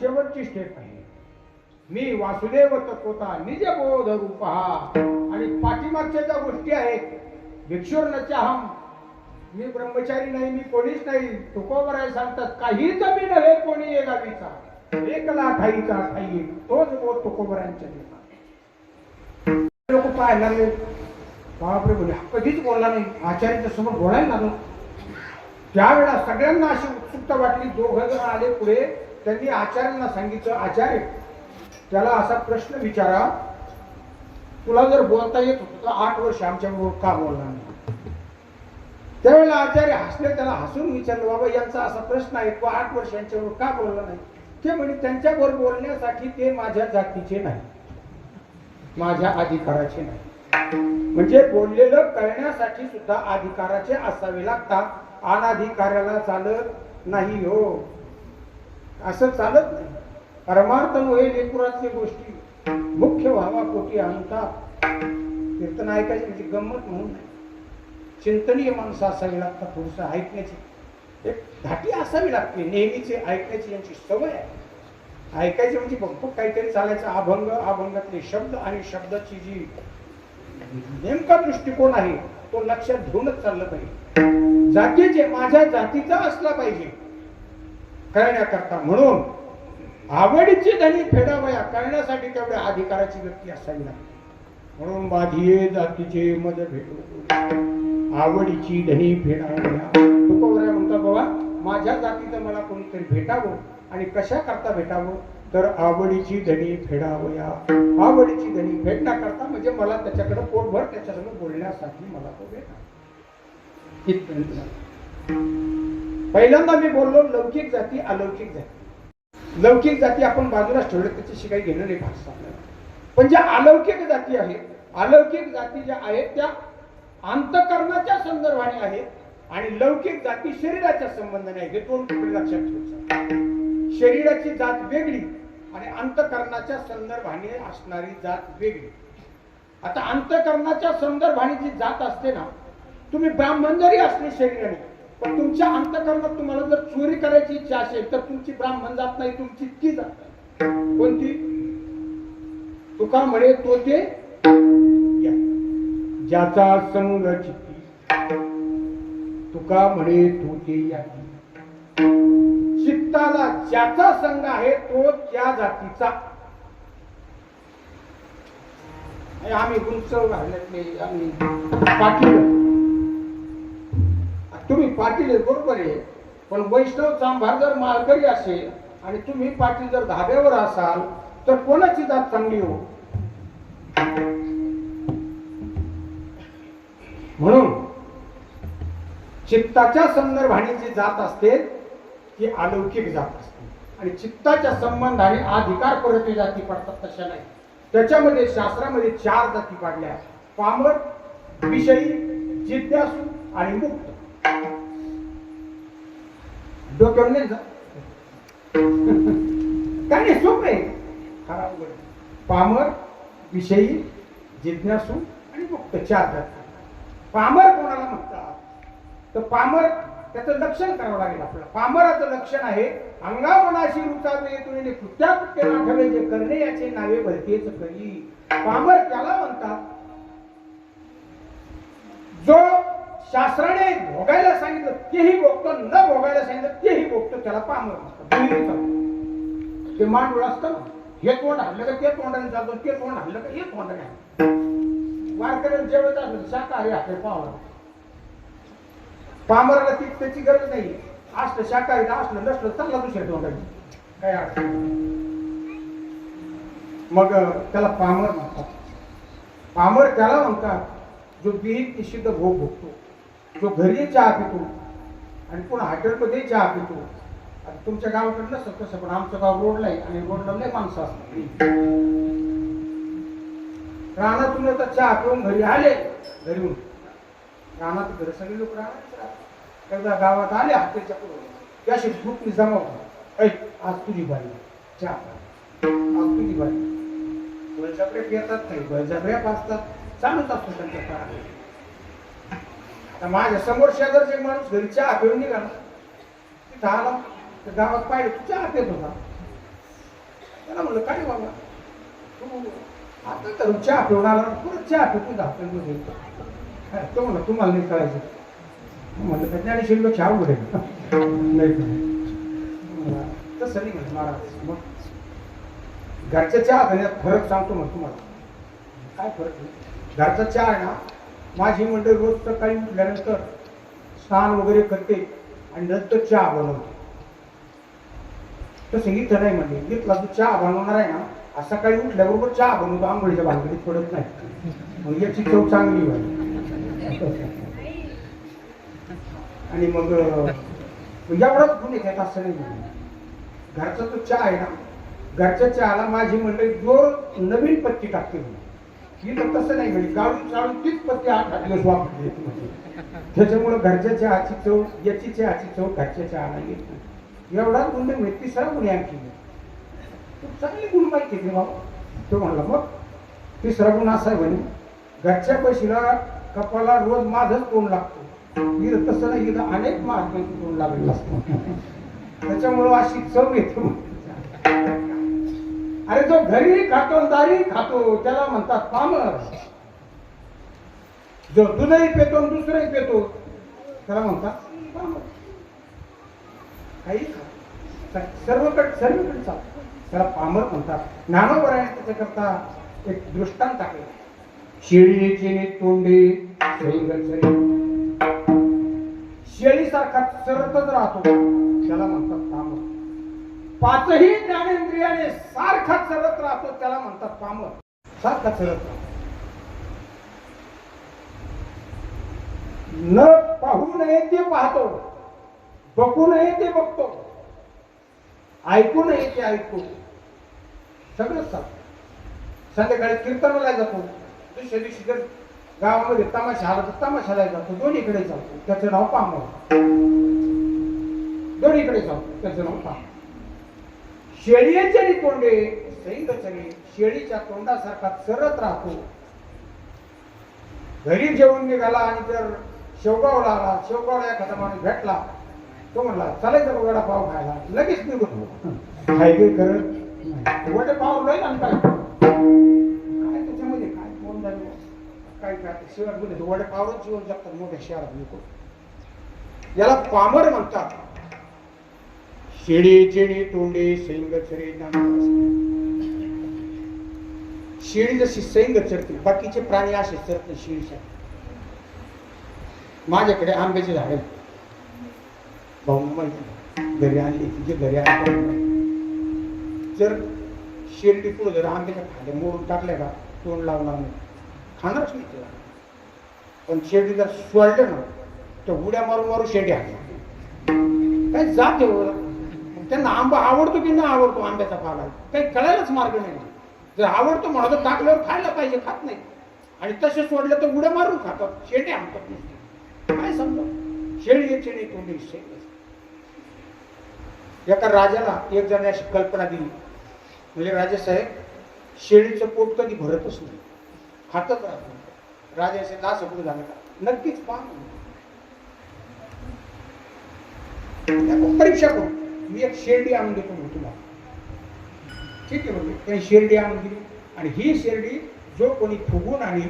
Speaker 2: शेवटची स्टेप आहे. मी वासुदेव तत्वता निजबोध रूपः. आणि पाठीमागच्या ज्या गोष्टी आहेत, भिक्षुर न चाहम, मी ब्रह्मचारी नाही, मी कोणीच नाही. तुकोबराय सांगतात, काहीच मी नव्हे कोणी ये गावीचा, एकला ठाईचा ठाई, तोच बोध तुकोबरायांच्या देतात. लोक पाहायला लागले, बापरे बोले, कधीच बोलला नाही, आचार्यांच्या समोर बोलायला लागलो. त्यावेळेला सगळ्यांना अशी उत्सुकता वाटली. 2 जण आले पुढे, त्यांनी आचार्यांना सांगितलं, आचार्य त्याला असा प्रश्न विचारा, तुला जर बोलता येत होतं तर 8 वर्ष आमच्याबरोबर का बोलला नाही? त्यावेळेला आचार्य हसले, त्याला हसून विचारलं, बाबा यांचा असा प्रश्न आहे, तू 8 वर्ष यांच्याबरोबर का बोलला नाही? ते म्हणे, त्यांच्याबरोबर बोलण्यासाठी ते माझ्या जातीचे नाही, माझ्या अधिकाराचे नाही. म्हणजे बोललेलं कळण्यासाठी सुद्धा अधिकाराचे असावे लागतात. अनाधिकाऱ्याला चालत नाही हो, असं चालत नाही. परमार्थ नव्हे लेकुरातली गोष्टी मुख्य व्हावा कोटी आणतात. कीर्तन ऐकायची म्हणजे गंमत म्हणून नाही, चिंतनीय माणसं असावी लागतात. थोडंसं ऐकण्याची एक धाटी असावी लागते, नेहमीचे ऐकण्याची यांची सवय आहे. ऐकायचे म्हणजे बघ काहीतरी चालायचं, अभंग, अभंगातले शब्द आणि शब्दाची जी नेमका दृष्टिकोन आहे तो लक्षात घेऊनच चाललं पाहिजे. जातीचे माझ्या जातीचा असला पाहिजे करण्याकरता. म्हणून आवडीची धनी फेडावया करण्यासाठी तेवढ्या अधिकाराची व्यक्ती असावी लागते. म्हणून बाधिये जातीचे मज भेटू, आवडीची धनी फेडावया. तुकोबराय म्हणतात, बाबा माझ्या जातीचं मला कोणीतरी भेटावं. आणि कशा करता भेटावं? तर आवडीची धनी फेडावया. आवडीची धनी फेडण्याकरता म्हणजे मला त्याच्याकडे पोटभर त्याच्यासमोर बोलण्यासाठी मला तो भेटा. इथपर्यंत झालं. पहिल्यांदा मी बोललो लौकिक जाती अलौकिक जाती. लौकिक जाती आपण बाजूलाच ठेवले, त्याच्याशी काही घेणं नाही भास आपल्याला. पण ज्या अलौकिक जाती आहेत, अलौकिक जाती ज्या आहेत त्या अंतकरणाच्या संदर्भाने आहेत आणि लौकिक जाती शरीराच्या संबंधाने आहेत. हे दोन तुकडे लक्षात ठेवायचे. शरीराची जात वेगळी आणि अंतकरणाच्या संदर्भाने असणारी जात वेगळी. आता अंतकरणाच्या संदर्भाने जी जात असते ना, तुम्ही ब्राह्मण जरी असले शरीराने, पण तुमच्या अंतकरणात तुम्हाला जर चोरी करायची इच्छा असेल तर तुमची ब्राह्मण जात नाही, तुमची ती जात आहे. कोणती? तुका म्हणे तो ते या. ज्याचा संग चित्ती, तुका म्हणे तो ते या. चित्ताला ज्याचा संग आहे तो त्या जातीचा. आम्ही गुंचव घालण्यातले, आम्ही पाटील. तुम्ही पाटील बरोबर आहे, पण वैष्णव चांभार जर मालकरी असेल आणि तुम्ही पाटील जर धाब्यावर असाल तर कोणाची जात चांगली हो? म्हणून चित्ताच्या संदर्भाने जी जात असते ती अलौकिक जात असते आणि चित्ताच्या संबंधाने अधिकार परत जाती पडतात तशा नाही. त्याच्यामध्ये शास्त्रामध्ये 4 जाती पाडल्या: पामर, विषयी, जिज्ञासू आणि मुक्त. डोक्यावर नाही काय नाही, सोपं आहे. खराब पामर, विषयी, जिज्ञासू आणि मुक्त 4 जाती. पामर कोणाला म्हणतात तर पामर त्याचं लक्षण करावं लागेल आपल्याला. पामराचं लक्षण आहे अंगामनाशी रुचावे तुने कृत्या कृत्य आठवे जे करणे याचे नावे भरतेच करी. पामर त्याला म्हणतात जो शास्त्राने भोगायला सांगितलं तेही भोगतो, न भोगायला सांगितलं तेही भोगतो, त्याला पामर म्हणतात. ते मांडूळ असतं, हे तोंड हल्लं का ते तोंडाने चालतो, ते तोंड हल्लं का हे तोंडाने. वारकऱ्याला जेवत असलं शाकाहारी हाते पावला. पामराला ती त्याची गरज नाही. असलं शाकाहारी असलं नसलं चांगला दुसऱ्या तोंडाची काय अडचण. मग त्याला पामर म्हणतात. पामर त्याला म्हणतात जो विहित निषिद्ध भोग भोगतो, जो घरी चहा पितो आणि पुन्हा हॉटेलमध्ये चहा पितो. आता तुमच्या गावाकडे नसतं तसं, पण आमचं गाव रोडला आहे आणि रोडला लय माणसं असतात. रानातून आता चहा पिऊन घरी आले, घरी येऊन रानात घर सगळे लोक राहणार. एकदा गावात आले हॉटेलच्या पुढे, त्याशी ग्रुपनी जमा होता. आज तुझी बारी चहा, आज तुझी बारी. बळजबऱ्या पितात नाही, बळजबऱ्या पाचतात, चालूच असतो त्यांच्या काळात. आता माझ्या समोर शेजारचा एक माणूस घरी चहा पिऊन निघाला. तिथं आला तर गावात पाहिजे तू चहा पित होता. त्याला म्हणलं काय बाबा तू आता तर चहा पिऊन आला, परत चहा पितो हॉटेलमध्ये. तो म्हणलं तुम्हाला नाही कळायचं. म्हणलं त्याच्याने शिल्लक चहा उघडे नाही तसं नाही म्हणलं महाराज. मग घरच्या चहा घेण्यात फरक सांगतो मग तुम्हाला. काय फरक आहे? घरचा चहा आहे ना, माझी मंडळी रोज सकाळी उठल्यानंतर स्नान वगैरे करते आणि नंतर चहा बनवते. तसं इथं नाही म्हणजे इथला जो चहा बनवणार आहे ना, सकाळी उठल्याबरोबर चहा बनवतो, आंघोळीच्या भानगडीत पडत नाही. मग याची चव चांगली व्हावी. आणि मग एवढाच गुण येतात असं नाही. घरचा तो चहा आहे ना, घरच्या चहाला माझी मंडळी जोर नवीन पत्ती टाकते. ही तर तसं नाही म्हणजे काढून चाळून तीच पत्ती 8 दिवस वापरली. त्याच्यामुळं घरच्या चहाची चव, याची चहाची चव घरच्या चहाला येत नाही. एवढाच गुण नाही, तिसरा गुण आणखी चांगली गुण माहिती आहे बाबा. तो म्हणला मग तिसरा गुण असा आहे म्हणे, घरच्या पैशीला कपाला रोज माझंच तोंड लागतो. इथं तसं नाही, इथं अनेक महात्म्यांचं तोंड लागलेलं असतं. त्याच्यामुळं अशी चव येते. अरे जो घरी खातो दारी खातो त्याला म्हणतात पामर. जो दूधही पितो दुसरंही पितो त्याला म्हणतात पामर. काही सर्वकडे चालतो त्याला पामर म्हणतात. ज्ञानोबराने त्याच्याकरता एक दृष्टांत टाकला. शेळीचे तोंडे शेळीसारखा चरतच राहतो त्याला म्हणतात पामर. पाचही ज्ञानेंद्रियाने सारखा चलत राहतो त्याला म्हणतात पामर. सारखा चलत राहतो. न पाहू नये ते पाहतो, बघू नये ते बघतो, ऐकू नये ते ऐकतो, सगळंच चालतं. संध्याकाळी कीर्तनाला जातो, दुसऱ्या दिवशी जर गावामध्ये तमाशा आला तर तमाशाला जातो, दोन्हीकडे जातो, त्याचं नाव पामर. दोन्हीकडे जातो, त्याचं नाव पामर. शेळीचे तोंडे सैंद चरे, शेळीच्या तोंडासारखा चरत राहतो. घरी जेवून निघाला आणि जर शेवगावला आला, शेवगावला एखादा माणूस भेटला, तो म्हणला चालायचं का वडापाव खायला, लगेच निघून काय काही करत वडापाव नाही आणि काय काय त्याच्यामध्ये काय कोण झालं काय काय शिवाय बोलले वडापावच जीवन जगतात मोठ्या शहरात लोक. याला पामर म्हणतात. शेळी चेणी तोंडे सैंग चरे शेळी जशी सैंग चरते बाकीचे प्राणी असे चरत नाही शेळीच्या. माझ्याकडे आंब्याचे झाड आहेत, भाऊ माहिती घरी आणली तिचे घरी आणले. जर शेरडी पुढे जर आंब्याच्या खाल्या मोडून टाकल्या का तोंड लावणार नाही, खाणारच नाही तिला. पण शेरडी जर सोडलं ना तर उड्या मारून मारून शेंडी आणणार. काय जात त्यांना आंबा आवडतो की नाही आवडतो आंब्याचा पाला काही कळायलाच मार्ग नाही. जर आवडतो म्हणा तर टाकल्यावर खायला पाहिजे, खात नाही. आणि तसे सोडलं तर उड्या मारून खातात, शेंडे आणतात नुसते. काय समजा शेळी शेळी तोंडी शेळी. एका राजाला एक जण अशी कल्पना दिली, म्हणजे राजासाहेब शेळीचं पोट कधी भरतच नाही, खातच राहतो. राजाचे नास कुठे झालं का नक्कीच पहा, परीक्षा करू. मी एक शेरडी आणून देतो म्हणून तुला. ठीक आहे म्हणजे त्याने शेरडी आणून दिली आणि ही शेरडी जो कोणी फुगून आणि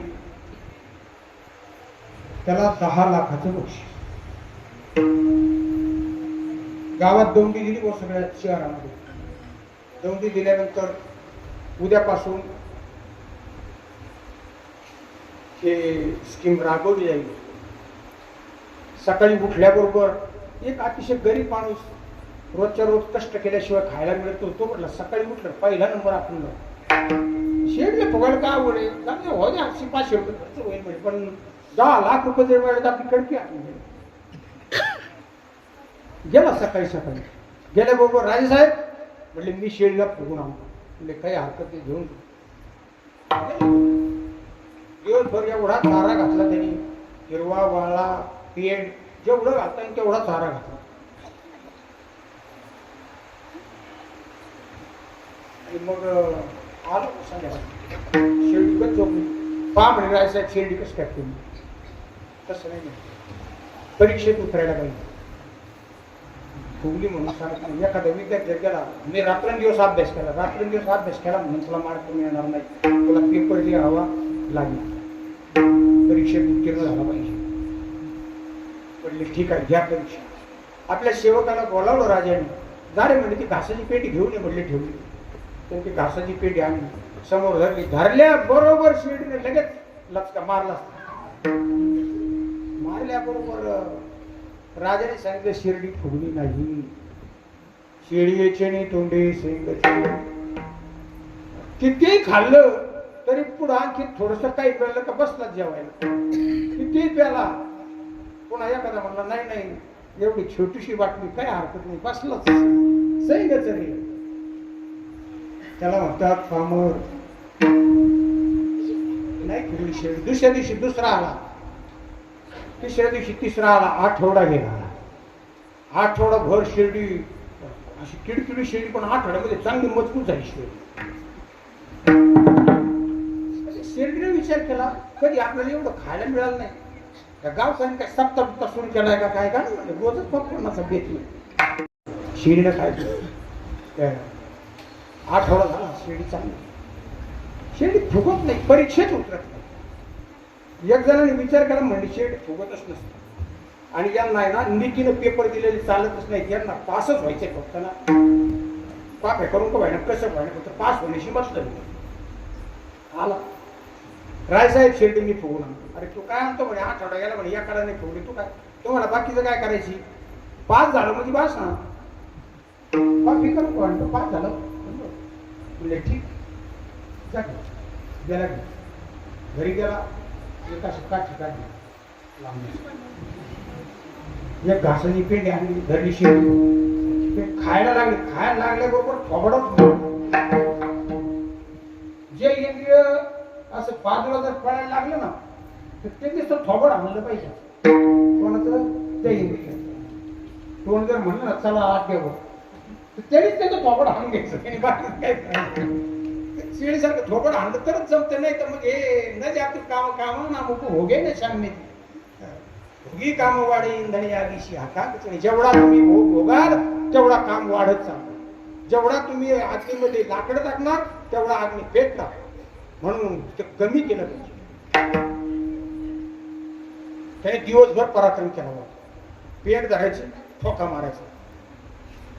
Speaker 2: त्याला 10 लाखाचं बक्षीस. गावात दौंडी दिली व सगळ्या शहरामध्ये. दौंडी दिल्यानंतर उद्यापासून हे स्कीम राबवली जाईल. सकाळी उठल्याबरोबर एक अतिशय गरीब माणूस रोजच्या रोज कष्ट केल्याशिवाय खायला मिळतो, तो म्हटला सकाळी उठलं पहिला नंबर आपण शेडले फुगायला काय आवड आहे हो द्या 500 रुपये खर्च होईल म्हणजे, पण 10 लाख रुपये जर मिळाले तर आपली कडकी गेला. सकाळी गेल्याबरोबर राजेसाहेब म्हटले मी शेळीला फुगून आणतो. म्हणजे काही हरकत नाही घेऊन. दिवसभर एवढा चारा घातला त्यांनी, हिरवा वाळा पेंड जेवढं घालता येईल तेवढा चारा घातला. आणि मग आलो संध्याकाळी शेळी कच झोपली. पहा म्हणे राजेसाहेब शेळी कसं काय केली. तसं नाही परीक्षेत उतरायला पाहिजे. फुगली म्हणून सांगत नाही. एखादा विद्यार्थी गेला मी रात्रंदिवस अभ्यास केला, रात्रंदिवस अभ्यास केला म्हणून तुला मार्क मिळणार नाही, तुला पेपर लिहावा लागेल, परीक्षेत उत्तीर्ण झाला पाहिजे. पडले ठीक आहे घ्या परीक्षा. आपल्या सेवकाला बोलावलं राजाने, जाणे म्हणजे ती घासाची पेटी घेऊन ये म्हटले. ठेवली त्यांची घासाची पेटी आणली समोर धरली. धरल्या बरोबर शेडीने लगेच लचका मारला. मारल्याबरोबर राजाने सांगितलं शिर्डी फुगली नाही. शेळीचे नाही तोंडे शेंगाचे. कितीही खाल्लं तरी पुढं आणखी थोडस काही प्यायलं का बसलाच जेवायला. कितीही प्याला. पुन्हा एखादा म्हणला नाही नाही एवढी छोटीशी बाटली काय हरकत नाही, बसलाच सैंगच रे. त्याला म्हणतात पामर. नाही फुगली शेळी. दुसऱ्या दिवशी दुसरा आला, तिसऱ्या दिवशी तिसरा आला. आठवडा गेला. आठवडाभर शिर्डी अशी किडकिडी शिर्डी, पण आठवड्यामध्ये चांगली मजबूत झाली शिर्डी. शिर्डीने विचार केला कधी आपल्याला एवढं खायला मिळालं नाही. त्या गावकऱ्यांनी काय सप्ताह सुरू केलाय का काय का म्हणजे रोजच पकडण्याचा बेत नाही. शिर्डीनं काय केलं. आठवडा झाला शिर्डी चांगली. शिर्डी फुगत नाही, परीक्षेत उतरत नाही. एक जणांनी विचार केला म्हणजे शेड फुगतच नसतं. आणि यांना आहे ना नीतीनं पेपर दिलेले चालतच नाही, यांना पासच व्हायचे फक्त ना. पाप करून का व्हायना कसं व्हायना फक्त पास होण्याशी मतलब आला. रायसाहेब शेड्डी मी फुगून आणतो. अरे तू काय आणतो म्हणे आठवडा गेला म्हणे या काळाने फुगली तू काय. तुम्हाला बाकीचं काय करायची 5 झालं म्हणजे बास ना. कॉफी करू आणतो पाच झालं म्हणजे ठीक जा की. गेला की. घरी गेला एका काठी काढली एक घासाची पेंडी आणली धरली शिरली ते खायला लागल्याबरोबर थोबडच जे इंद्रिय असं बाजूला जर पडायला लागलं ना तर ते दिसतं थोबड आणलं पाहिजे कोणाचं त्या इंद्रिय तोंड जर म्हणलं ना चला आत घ्यावं तर त्यानेच त्याचं थोबड आणून घ्यायचं त्याने बाकी काय शिळीसारखं थोबड आणलं तरच जमतं नाही तर मग हे न जाती काम ना मग हो गे ना शामने भोगी काम वाढे इंधन यादिशी हाता जेवढा तुम्ही भोग भोगाल तेवढा काम वाढत चालतं जेवढा तुम्ही आगीमध्ये लाकडं टाकणार तेवढा अग्नी पेटणार म्हणून ते कमी केलं पाहिजे त्याने दिवसभर पराक्रम केला होता पेट धरायची ठोका मारायचा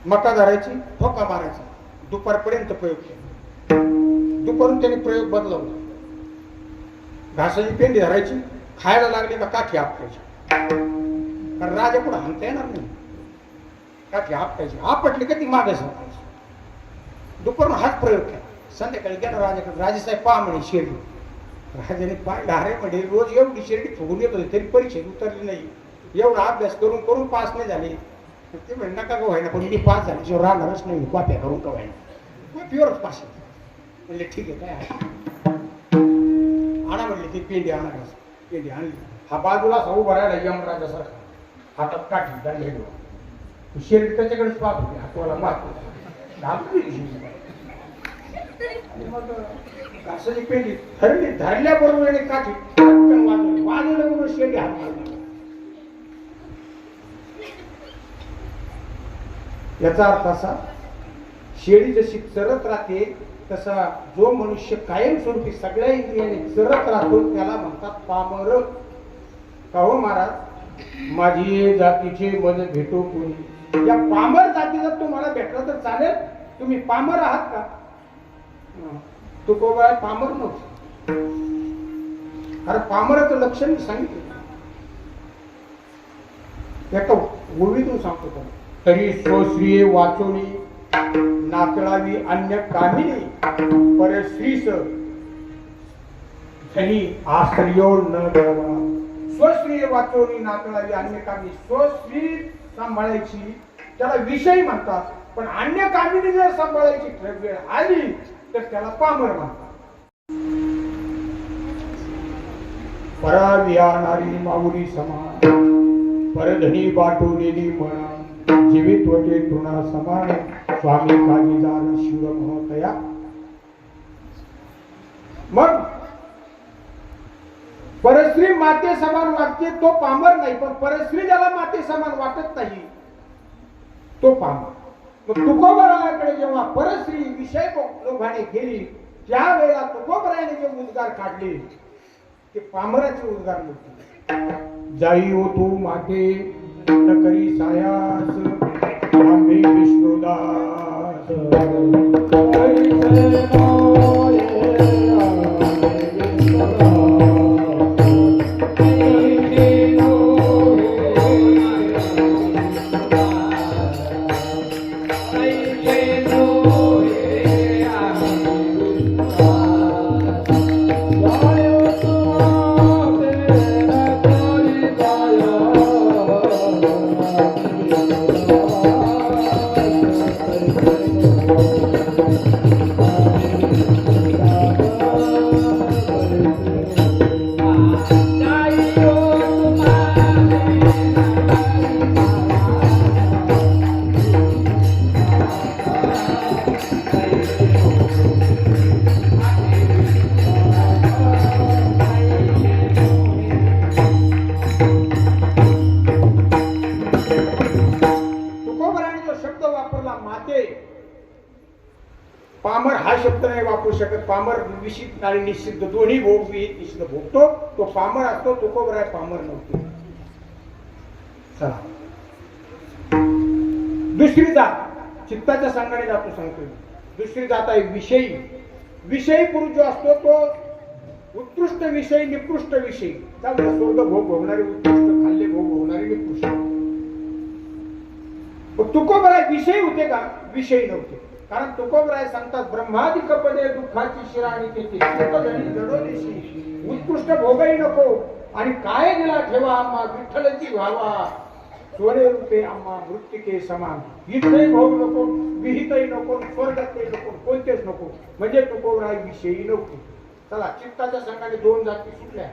Speaker 2: मका धरायची ठोका मारायचा दुपारपर्यंत प्रयोग केला दुपारून त्याने प्रयोग बदलवला घासाची पेंडी धरायची खायला लागली का काठी आपटायची कारण राजा पुढे हाणता येणार नाही काठी आपटायची आपटली का ती मागे सरकायची दुपारून हाच प्रयोग केला संध्याकाळी गेला राजाकडे राजेसाहेब पहा म्हणे शिर्डी राजाने पाहिलं अरे म्हणजे रोज एवढी शिर्डी फुगून येत होती तरी परीक्षेत उतरली नाही एवढा अभ्यास करून करून पास नाही झाले ते म्हणजे नका का व्हायना पण मी पास झाले जो राहणारच नाही कॉप्या करून का व्हायना कॉपीवरच पास म्हणले ठीक आहे काय आणा म्हणले ती पेंडी आणा पेंडी आणली हा बाजूला साऊ भरायला यमराजासारखा हातात काठी दांडे घेऊन शिर्डी त्याच्याकडेच पाहत होती हातवाला पाहत आणि मग घासाची पेंडी धरल्याबरोबर काठी वाजवल्याबरोबर शेंडी हात मारली याचा अर्थ असा शेळी जशी चरत राहते तसा जो मनुष्य कायमस्वरूपी सगळ्या इंद्रियाने चरत राहतो त्याला म्हणतात पामर का हो महाराज माझी जातीचे मज भेटो कोणी या पामर जातीचा तुम्हाला भेटला तर चालेल तुम्ही पामर आहात का तो कोबा पामर नव्हतं अरे पामराचं लक्षण मी सांगितलं एका ओळीतून सांगतो त्याला तरी स्वश्रिये वाचोनी नाकळावी अन्य कामिनी परश्रीस धनी आश्रयो न द्यावा स्वश्रिये वाचोनी नाकळावी अन्य कामिनी स्वश्री सांभाळायची त्याला विषय म्हणतात पण अन्य कामिनी जर सांभाळायची वेळ आली तर त्याला पामर म्हणतात परावियानारी माऊली समान परधनी बाटोलेली म्हणा जीवित होते तृणा समान स्वामी काजीदार शिव महोदया मग परश्री माते समान वाटते तो पामर नाही पण परश्री ज्याला माते समान वाटत नाही तो पामर मग तुकोबरायाकडे जेव्हा परश्री विषय लोभाने गेली त्यावेळेला तुकोबरायाने जे उद्गार काढले ते पामराचे उद्गार नव्हते जाई हो तू मागे न करी सायास आंबे विष्णुदास पामर हा शब्द नाही वापरू शकत पामर विशिष्ट आणि निश्चित दोन्ही भोग विहित निश्चित भोगतो तो पामर असतो तुकोबराय पामर नव्हतो चला दुसरी जात चित्ताच्या संघाने जातो सांगतो दुसरी जात आहे विषयी विषयी पुरुष जो असतो तो उत्कृष्ट विषयी निकृष्ट विषयी स्वर्ग भोग भोगणारे उत्कृष्ट खाल्ले भोग भोगणारे निकृष्ट तुकोबराय विषय होते का? विषय नव्हते. कारण तुकोबराय सांगतात ब्रह्मादिक पदे दुःखाची शिराणी केली जडोदेशी उत्कृष्ट भोगही नको आणि काय दिला ठेवा आम्हा विठ्ठलची व्हावा सोने रूपे आम्हा मृत्तिके समान. इथेही भोग नको, विहितही नको, स्वर्गातही नको, कोणतेच नको. म्हणजे तुकोबराय विषयी नव्हते. चला, चित्ताच्या संघाने 2 जाती सुटल्या.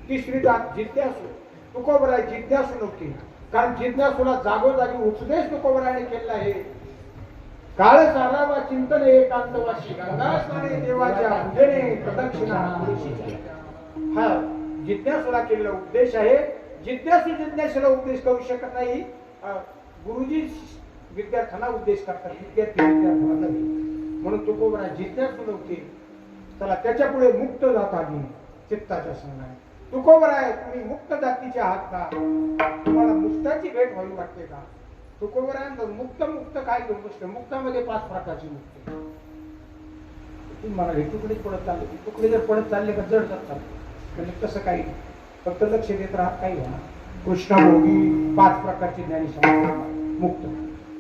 Speaker 2: तिसरी जात जिज्ञासू. तुकोबराय जिज्ञासू नव्हती. कारण जिज्ञासूला जागोजागी उपदेश तुकोबरायाने केलेला आहे. काळ सारावा चिंतन एकांतवासी गंगा स्नाने देवाच्या पूजने प्रदक्षिणा पुरुषीची. हा जिज्ञासूला केलेला उपदेश आहे. जिज्ञासूला उपदेश करू शकत नाही. गुरुजी विद्यार्थ्यांना उपदेश करतात, विद्यार्थी विद्यार्थ्यांना नाही. म्हणून तुकोबराय जिज्ञासू नव्हते. चला, त्याच्या पुढे मुक्त जात आली चित्ताच्या संघाने. तुकोबराय तुम्ही मुक्त जातीचे आहात का? तुम्हाला मुक्ताची भेट व्हावी वाटते का? तुकोबराय मुक्त मुक्त काय घेऊन बसते? मुक्तामध्ये 5 प्रकारची मुक्ती. तुम्ही म्हणाले तुकडे पडत चालले, तुकडे जर पडत चालले का जड जातात. म्हणजे तसं काही फक्त लक्ष देत राहत काही म्हणा. कृष्णाभोगी 5 प्रकारची ज्ञानी समजतात मुक्त.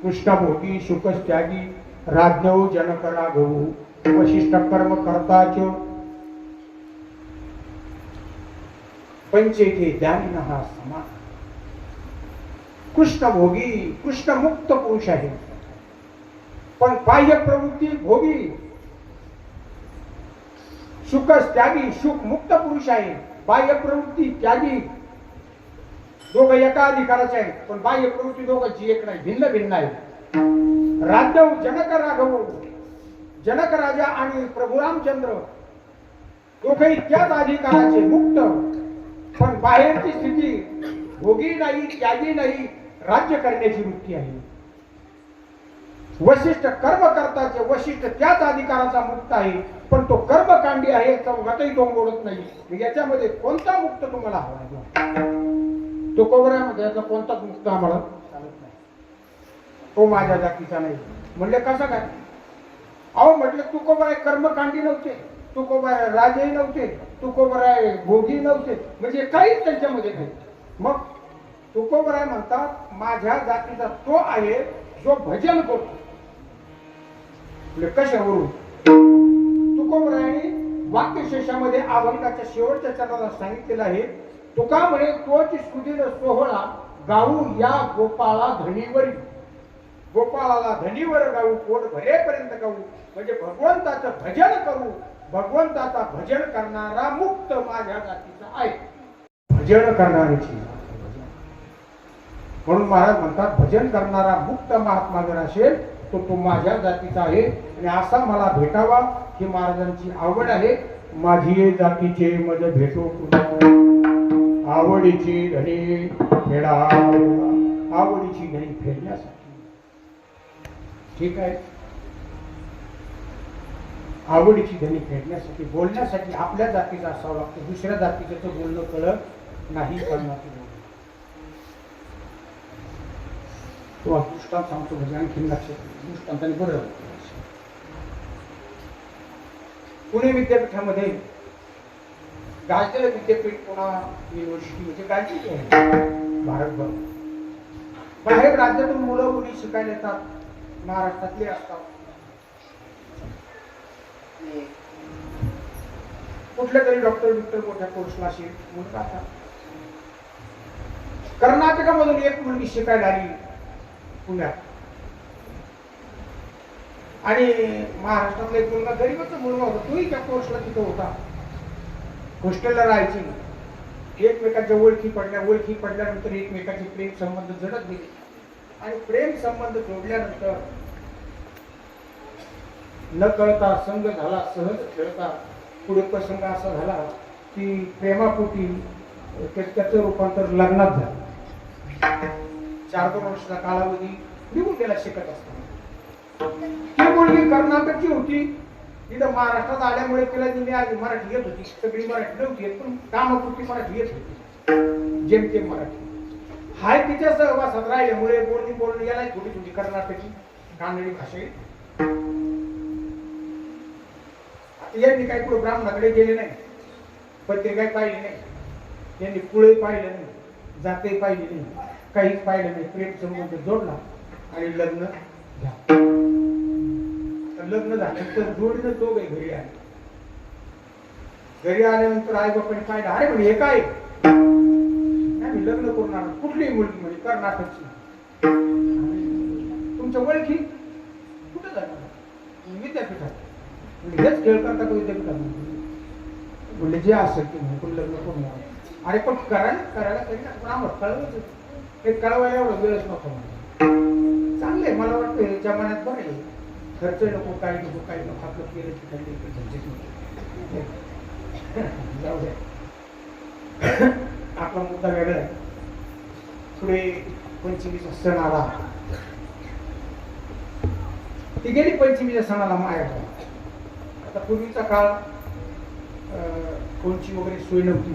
Speaker 2: कृष्णाभोगी, शुकस्त्यागी, राज्ञव, जनक, राघव, वशिष्ठ, कर्म करताच, पंचेते ध्यानिनः समान. कृष्ण भोगी, कृष्ण मुक्त पुरुष आहे. पण बाह्य प्रवृत्ती भोगी. सुखस त्यागी, सुख मुक्त पुरुष आहे. बाह्य प्रवृत्ती त्यागी. दोघं एका अधिकाराचे आहेत, पण बाह्य प्रवृत्ती दोघांची एक नाही, भिन्न भिन्न आहे. राघव, जनक, राघव, जनक राजा आणि प्रभू रामचंद्र दोघेही त्याच अधिकाराचे मुक्त. पण बाहेरची स्थिती भोगी नाही, त्यागी नाही, राज्य करण्याची वृत्ती आहे. वशिष्ठ कर्म करताचे, वशिष्ठ त्याच अधिकाराचा मुक्त आहे, पण तो कर्मकांडी आहे, चौघातही तो मोडत नाही. याच्यामध्ये कोणता मुक्त तुम्हाला हवा? तो कोबऱ्यामध्ये याचा कोणताच मुक्त आम्हाला चालत नाही. तो माझ्या जातीचा नाही. म्हणजे कसं काय? अहो म्हटलं तुकोबराय कर्मकांडी नव्हते, तुकोबराय राजेही नव्हते, तुकोबराय भोगी नव्हते, म्हणजे काहीच त्यांच्यामध्ये नाही. मग तुकोबराय म्हणतात माझ्या जातीचा तो आहे जो भजन करतो. म्हणजे कशावरून? तुकोबरायाने वाक्यशेषामध्ये अभंगाच्या शेवटच्या चरणाला सांगितलेलं आहे. तुका म्हणे तोच सुधीर सोहळा गाऊ या गोपाळा धनीवरी. गोपाळाला धनीवर गाऊ, पोट भरेपर्यंत गाऊ. म्हणजे भगवंताचं भजन करू. भगवंताचा भजन करणारा मुक्त माझ्या जातीचा आहे. भजन करणाऱ्याची. म्हणून महाराज म्हणतात भजन करणारा मुक्त महात्मा जर असेल तो तो माझ्या जातीचा आहे. आणि असा मला भेटावा ही महाराजांची आवड आहे. माझी जातीचे मज भेटो आवडीची धनी फेडा. आवडीची धनी फेडण्यासाठी. ठीक आहे. आवडीची धनी फेडण्यासाठी, बोलण्यासाठी आपल्या जातीचा असावं लागतं. दुसऱ्या जातीचं तर बोलणं कळत नाही. करणार तो दृष्टांत सांगतो म्हणजे आणखी लक्षात दृष्टांताने बरं. पुणे विद्यापीठामध्ये गाजलेलं विद्यापीठ पुणा युनिव्हर्सिटी म्हणजे गाजलेली आहे भारतभर. बाहेर राज्यातून मुलं मुली शिकायला येतात. महाराष्ट्रातले असतात. कुठल्या तरी डॉक्टर मोठ्या कोर्सला असेल मुलगा. कर्नाटकामधून एक मुलगी शिकायला आली पुण्यात. आणि महाराष्ट्रातला एक मुलगा गरीबच मुलगा होता. तोही त्या कोर्सला तिथं होता. हॉस्टेलला राहायची. एकमेकांच्या ओळखी पडल्यानंतर एकमेकांचे प्रेम संबंध जडत गेले. आणि प्रेम संबंध जोडल्यानंतर न कळता संग झाला, सहज खेळता. पुढे प्रसंग असा झाला की प्रेमापोटी त्याचं रूपांतर लग्नात झालं. 4-2 वर्षाचा कालावधी निघून गेला शिकत असताना. ती मुलगी कर्नाटकची होती. तिथं महाराष्ट्रात आल्यामुळे तिला जी आधी मराठी येत होती. सगळी मराठी नव्हती येत, पण कामापुरती मराठी येत होती. जेमतेम मराठी. हाय तिच्या सहवासात राहिल्यामुळे बोलणं याला थोडी कर्नाटकी कानडी भाषा. यांनी काही पुढे ब्राह्मणाकडे गेले नाही, पत्रिका पाहिली नाही, यांनी पुळे पाहिलं नाही, जाते पाहिली नाही, काहीच पाहिलं नाही. प्रेम संबंध जोडला आणि लग्न घ्या. तर लग्न झाल्यानंतर जोडीनं दोघे घरी आले. घरी आल्यानंतर आई बापाने पाहिलं, अरे म्हणजे हे काय नाही, मी लग्न करून आलो. कुठलीही मुलगी म्हणजे कर्नाटकची. तुमच्या ओळखी कुठं जाणार? विद्यापीठात. म्हणजे हेच खेळ करता का विद्यापीठात? म्हणजे जे असेल ते म्हणून लग्न करून आलं. अरे पण करायला तरी ना, पण आम्हाला कळवलंच. ते कळवायला एवढं वेळच नको. चांगले मला वाटतं जमान्यात बरं आहे. खर्च नको, काही नको, काही नको. आपलं केलं की काही जाऊ द्या. आपला मुद्दा वेगळा आहे. पुढे पंचमीचा सण आला. ती गेली पंचमीच्या सणाला माया. आता पूर्वीचा काळ कोणची वगैरे सोय नव्हती.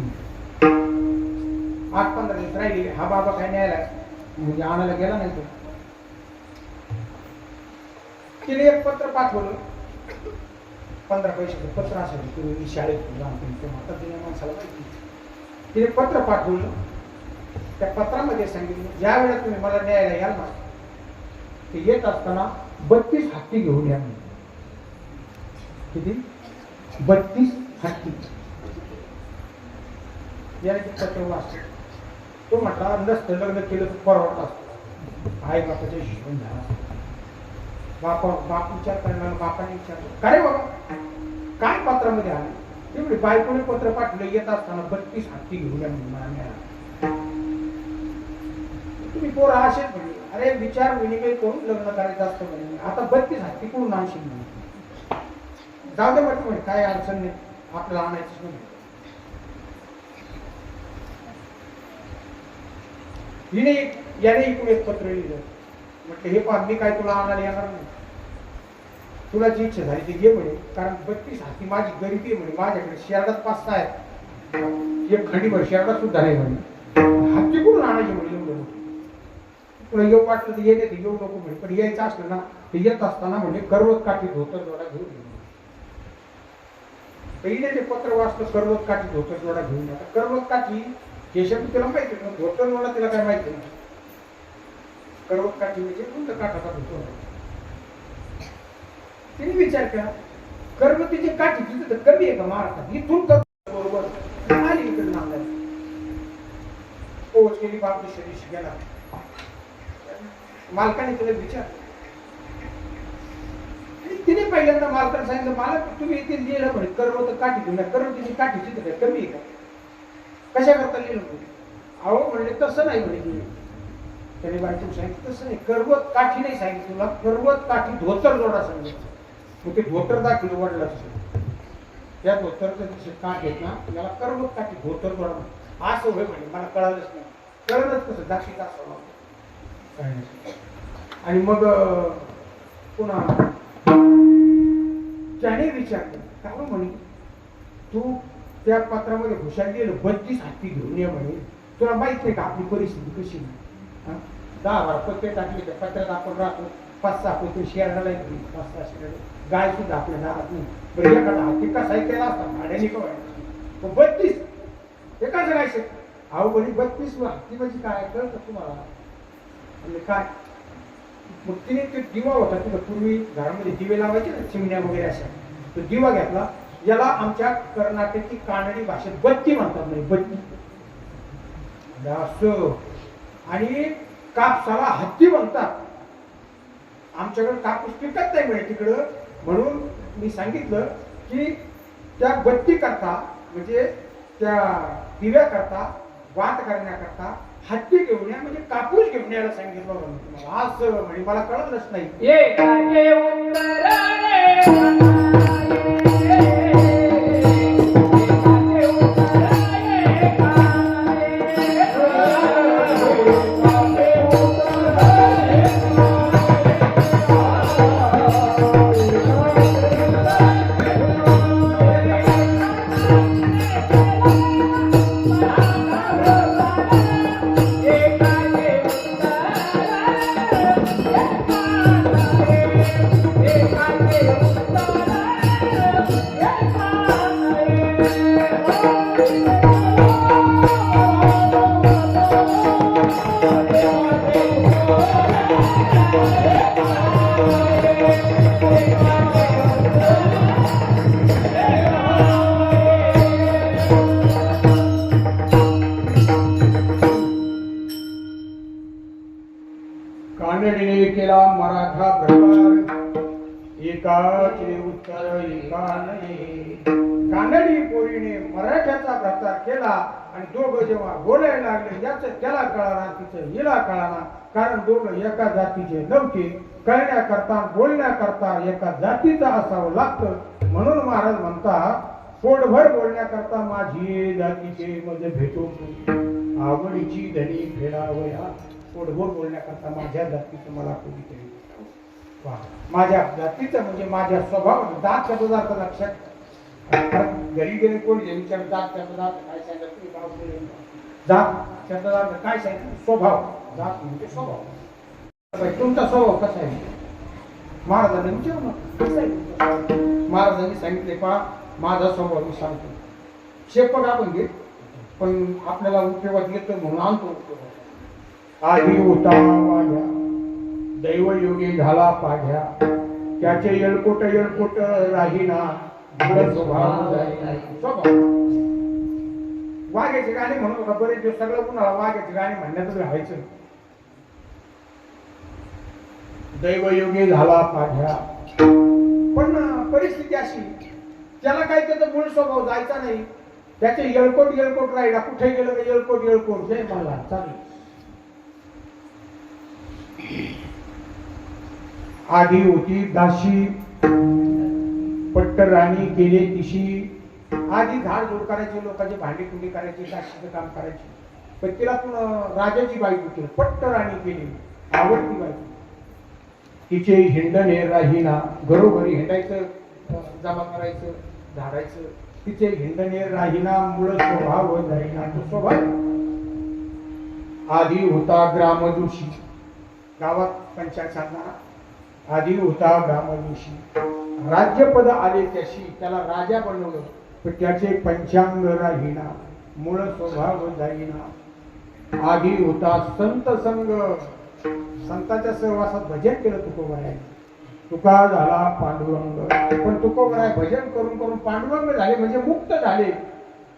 Speaker 2: 8-15 दिवस राहिली. हा बाबा काय न्यायला म्हणजे आणायला गेला नाही तो. तिने एक पत्र पाठवलं. 15 पैशाचं पत्र असेल पूर्वी शाळेत आता जुन्या माणसाला माहिती. तिने पत्र पाठवलं. त्या पत्रामध्ये सांगितलं, ज्या वेळेला तुम्ही मला न्यायला याल ना, ते येत असताना 32 हत्ती घेऊन या. किती? 32 हत्ती. याने पत्र वाचलं. तो म्हटला, नसतं लग्न केलं तर परवडत असतं. आई बापाच्या हिशोबाने झाला. बाप विचार करणार. बापाने विचारलं, काय रे बाबा काय पत्रामध्ये आले? तेवढे बायकोने पत्र पाठवलं, येत असताना 32 हत्ती घेऊन या म्हणून. तुम्ही पोरं असेच म्हणजे, अरे विचार विनिमय करून लग्न करायचं असतं म्हणे. आता 32 हत्ती करून आणशील म्हणे. जाऊ दे म्हटलं, म्हणजे काय अडचण नाही, आपल्याला आणायचंच नाही. याने इकडून एक पत्र लिहिलं. म्हटलं, हे पहा, मी काय तुला आणायला येणार नाही. तुला जी इच्छा झाली ती घे म्हणे. कारण 32 हत्ती माझी गरिबी म्हणे. माझ्याकडे शेरडात 5-6 आहेत. एक खंडीभर शेरडा सुद्धा नाही म्हणे. हत्ती कुठून आणायची म्हणे एवढं. तुला येऊ वाटलं तर येते, येऊ नको म्हणे. पण यायचं असलं ना, ते येत असताना म्हणजे करवत काठी धोतर जोडा घेऊन ये. पहिले ते पत्र वाचलं, करवत काठी धोतर जोडा घेऊन या. करवत काठी हे शब्द तिला माहिती नाही. धोतर जोडा तिला काय माहिती नाही. करवत काठी म्हणजे कोणतं काठाचा धोतर. तिने विचार केला, करवतीची काठी तिथे तर कमी आहे का महाराष्ट्रात? इथून बरोबर आली इकडे नांदायला. पोच केली, बाप दिवशी गेला. मालकाने तिला विचार. तिने पहिल्यांदा मालकाने सांगितलं, मला तुम्ही इथे लिहिलं म्हणे करवत काठी घेऊन. करवतीची काठी तिथे काय कमी आहे का? कशा करता लिहिलं म्हणे? अहो म्हणले, तसं नाही म्हणे. त्याने बायकोने सांगितलं, तसं नाही, करवत काठी नाही सांगितलं तुला, करवत काठी धोतर जोडा सांगितलं. मग ते धोतर दाखवलं वडिलाचं. त्या धोतरचं काठ येत ना, त्याला करवत काठी धोतर जोडा. असं होय म्हणे, मला कळालंच नाही. कळलंच कसं, दाखीत असं. आणि मग पुन्हा त्याने विचारलं, काय म्हणे तू त्या पत्रामध्ये हुशार गेलं 32 हत्ती घेऊन ये म्हणे. तुला माहित नाही का आपली परिस्थिती कशी? 10-12 पत्ते टाकले त्या पत्र्यात आपण राहतो. 5-6 पत्ते शेरडाला येते. 5-6 शेरडा. गाय सुद्धा आपल्या दारात नाही. बरं, एखादा हत्ती कसा आहे केला असता भाड्याने का व्हायचं. 32 एकाच गायचे. अहो बरी 32 हत्ती म्हणजे काय कळतं तुम्हाला? म्हणजे काय? मग तिने ते दिवा होता तिथं. पूर्वी घरामध्ये दिवे लावायचे ना, चिमण्या वगैरे अशा. तो दिवा घेतला. याला आमच्या कर्नाटकी कानडी भाषेत बत्ती म्हणतात. नाही बत्ती असं. आणि कापसाला हत्ती म्हणतात. आमच्याकडे कापूस पिकत नाही म्हणे तिकडं. म्हणून मी सांगितलं की त्या बत्ती करता म्हणजे त्या दिव्या करता, वात करण्याकरता हत्ती घेऊन या म्हणजे कापूस घेऊन यायला सांगितलं म्हणून तुम्हाला. असं म्हणजे मला कळलंच नाही.
Speaker 4: Thank you.
Speaker 2: कानडीने केला मराठा प्रकार एकाचे उत्तर एका नाही. कानडी पोरीने मराठ्याचा प्रचार केला आणि दोघं जेव्हा बोलायला लागले याचं त्याला कळाना तिचं हिला कळाना, कारण दोघं एका जातीचे नव्हते. कळण्याकरता बोलण्याकरता एका जातीचं असावं लागतं. म्हणून महाराज म्हणतात पोटभर बोलण्याकरता माझी जातीचे मध्ये भेटू आवडीची धनी फेडावया. पोटभर बोलण्याकरता माझ्या जातीचं मला कोणीतरी वा. माझ्या जातीचं म्हणजे माझ्या स्वभाव जात पदार्थ लक्षात घरी गेले कोणी विचार जात पदार्थ काय सांगितलं जात शब्दार्थ काय सांगितलं स्वभाव. जात म्हणजे स्वभाव. तुमचा स्वभाव कसा आहे महाराजांनी विचारू ना कसा आहे. महाराजांनी सांगितले पहा माझा स्वभाव मी सांगतो. शेपक आपण घेत पण आपल्याला उपयोगात येतो म्हणून आणतो. आधी होता माझ्या दैवयोगी झाला पाढ्या त्याचे येळकोट येळकोट राहीना स्वभाव. वाघ्याचे गाणे म्हणून का बरेच दिवस सगळं कुणाला वाघ्याचे गाणे म्हणण्याचं राहायचं. दैवयोगी झाला पाढ्या पण परिस्थिती अशी त्याला काही त्याचा मूळ स्वभाव जायचा नाही. त्याचे येळकोट येळकोट राहिला कुठे गेलं का येळकोट येळकोट जय मला चालेल. आधी होती दाशी पट्टराणी केले तिशी. आधी झाड जोड करायचे लोकांची भांडी कुंडी करायची दाशीचं काम करायची पण तिला पण राजाची बायको केली पट्टराणी केली आवडती बायको. तिचे हिंडणे राहीना घरोघरी हिंडायचं जमा करायचं झाडायचं. तिचे हिंडणे राहीना मूळ स्वभाव जाईना तो स्वभाव. आधी होता ग्रामदोषी गावात पंचायत साधणारा. आधी होता ग्रामदोषी राज्यपद आले त्याशी त्याला राजा बनवलं पण त्याचे पंचांग राहीना मूळ स्वभाव जाईना. आधी होता संत संग संतांच्या सहवासात भजन केलं तुकोबराय. तुका झाला पांडुरंग पण तुकोबराय भजन करून करून पांडुरंग झाले म्हणजे मुक्त झाले.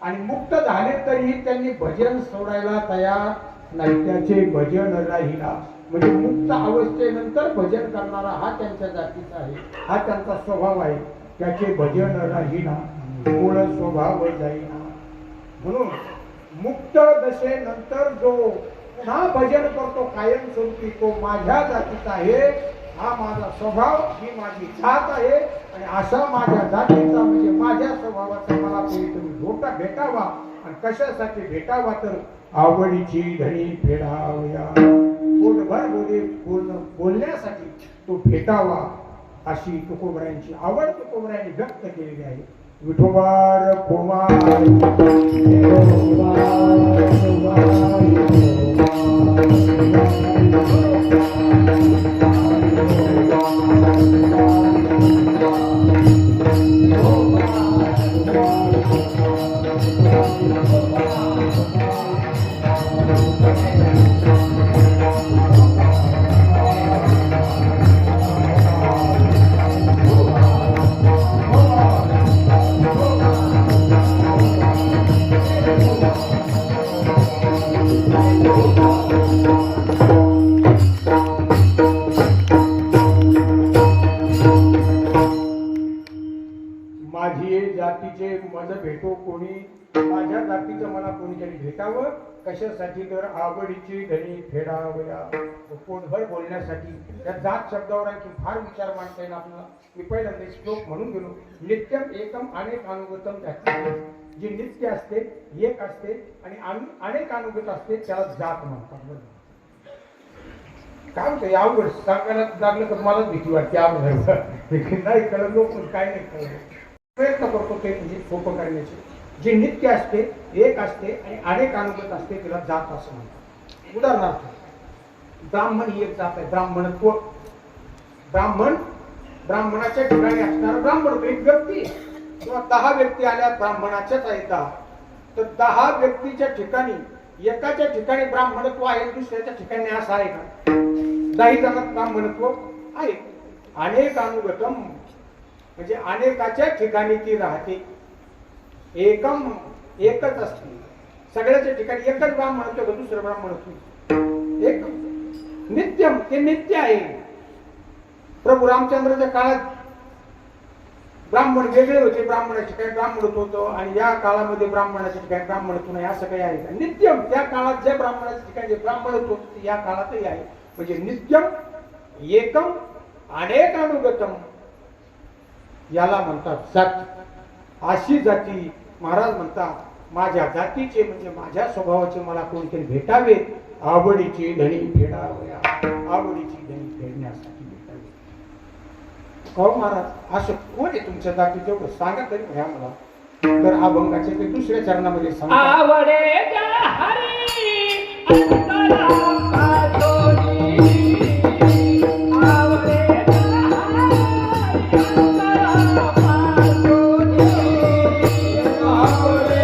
Speaker 2: आणि मुक्त झाले तरी त्यांनी भजन सोडायला तयार नाही. त्याचे भजन राहिला म्हणजे मुक्त अवस्थेनंतर भजन करणारा हा त्यांच्या जातीचा आहे. हा त्यांचा स्वभाव आहे. त्याचे भजन राहिना मूळ स्वभाव जाईना. म्हणून मुक्त दशेनंतर जो पुन्हा भजन करतो कायम स्वरूपी तो माझ्या जातीचा आहे. हा माझा स्वभाव ही माझी जात आहे आणि अशा माझ्या जातीचा म्हणजे माझ्या स्वभावाचा मला कोणीतरी धोका भेटावा. आणि कशासाठी भेटावा तर आवडीची धनी फेडावया. पोटभर बोलण्यासाठी तो भेटावा अशी तुकोबरायांची आवड तुकोबरायांनी व्यक्त केलेली आहे. विठोबार पोमार जातीचे मज भेटो कोणी. माझ्या जातीचं मला कोणीतरी भेटावं कशासाठी तर आवडीची धनी फेडावया. पोटभर बोलण्यासाठी. त्या जात शब्दावर आणखी फार विचार मांडता येईल आपल्याला. मी पहिल्यांदा श्लोक म्हणून गेलो नित्यम एकम अनेक अनुगतम. जे नित्य असते एक असते आणि अनेक अनुगत असते त्याला जात म्हणतात. काय होतं अवघड सांगायला लागलं तर मलाच भीती वाटते अवघड नाही कळलं लोक काय नाही कळलं. प्रयत्न करतो ते म्हणजे सोपं करण्याचे. जे नित्य असते एक असते आणि अनेक अनुगत असते त्याला जात असं म्हणतात. उदाहरणार्थ ब्राह्मण ही एक जात आहे. ब्राह्मणत्व ब्राह्मणाच्या ठिकाणी असणारा ब्राह्मण एक व्यक्ती किंवा 10 व्यक्ती आल्या ब्राह्मणाच्याच आहेत 10 तर 10 व्यक्तीच्या ठिकाणी एकाच्या ठिकाणी ब्राह्मणत्व आहे दुसऱ्याच्या ठिकाणी असं आहे का? 10 जणात ब्राह्मणत्व आहे. अनेक अनुगतम म्हणजे अनेकाच्या ठिकाणी ती राहते. एकम एकच असते. सगळ्याच्या ठिकाणी एकच ब्राह्मणत्व दुसरं ब्राह्मणत्व एक नित्यम ते नित्य आहे. प्रभू रामचंद्राच्या काळात ब्राह्मण वेगळे होते, ब्राह्मणाचे काही ब्राह्मणत्व होतं आणि या काळामध्ये ब्राह्मणाच्या ठिकाणी ब्राह्मणत्व नाही असं काही आहे का? नित्यम त्या काळात ज्या ब्राह्मणाच्या ठिकाणी जे ब्राह्मणत्व होतं ते या काळातही आहे. म्हणजे नित्यम एकम अनेकानुगतम याला म्हणतात जाती. अशी जाती महाराज म्हणतात माझ्या जातीचे म्हणजे माझ्या स्वभावाचे मला कोणीतरी भेटावे, आवडीचे धणी फेडावया, आवडीची धणी फेडण्यासाठी भेटावे. हो महाराज असं कोण आहे तुमच्या जातीचे एवढं सांगा तरी भया मला. तर अभंगाचे ते दुसऱ्या चरणामध्ये सांगतात.
Speaker 4: आवडे गा हरी अंतरा पासोनी. आवडे गा हरी अंतरा पासोनी. आवडे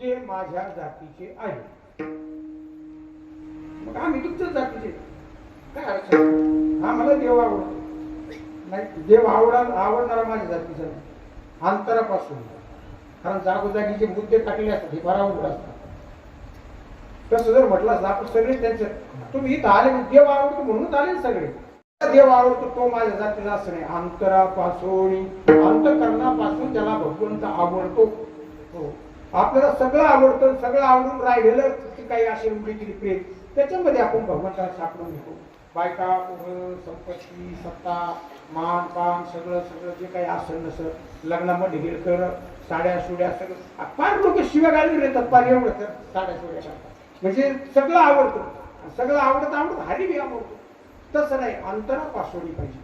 Speaker 2: ते माझ्या जातीचे आहे. मग आम्ही तुमच्याच जातीचे काय अडचण? आम्हाला देव आवडतो नाही, देव आवडणारा माझ्या जातीचा नाही अंतरापासून. कारण जागोजागीचे मुद्दे टाकले असतात हे फार अवघड असतात. तसं जर म्हटलं असतं आपण सगळे त्यांचं तुम्ही इथं आले देव आवडतो म्हणून आले सगळे. देव आवडतो तो माझ्या जातीचा असं नाही. अंतरापासून अंतकरणापासून त्याला भगवंत आवडतो. हो आपल्याला सगळं आवडतं, सगळं आवडून राहिलेलं काही असे उडी केली प्रेम त्याच्यामध्ये आपण भगवंताला सापडून घेतो. बायका पोरं संपत्ती सत्ता मान पान सगळं सगळं जे काही असेल नसं लग्नामध्ये ढेलकर साड्या सुड्या सगळं फार लोक शिव्या घालून येतात. फार एवढं तर साड्या सुड्या घालतात म्हणजे सगळं आवडतं. सगळं आवडत हरी बी आवडतो. तसं नाही अंतरापासून पाहिजे.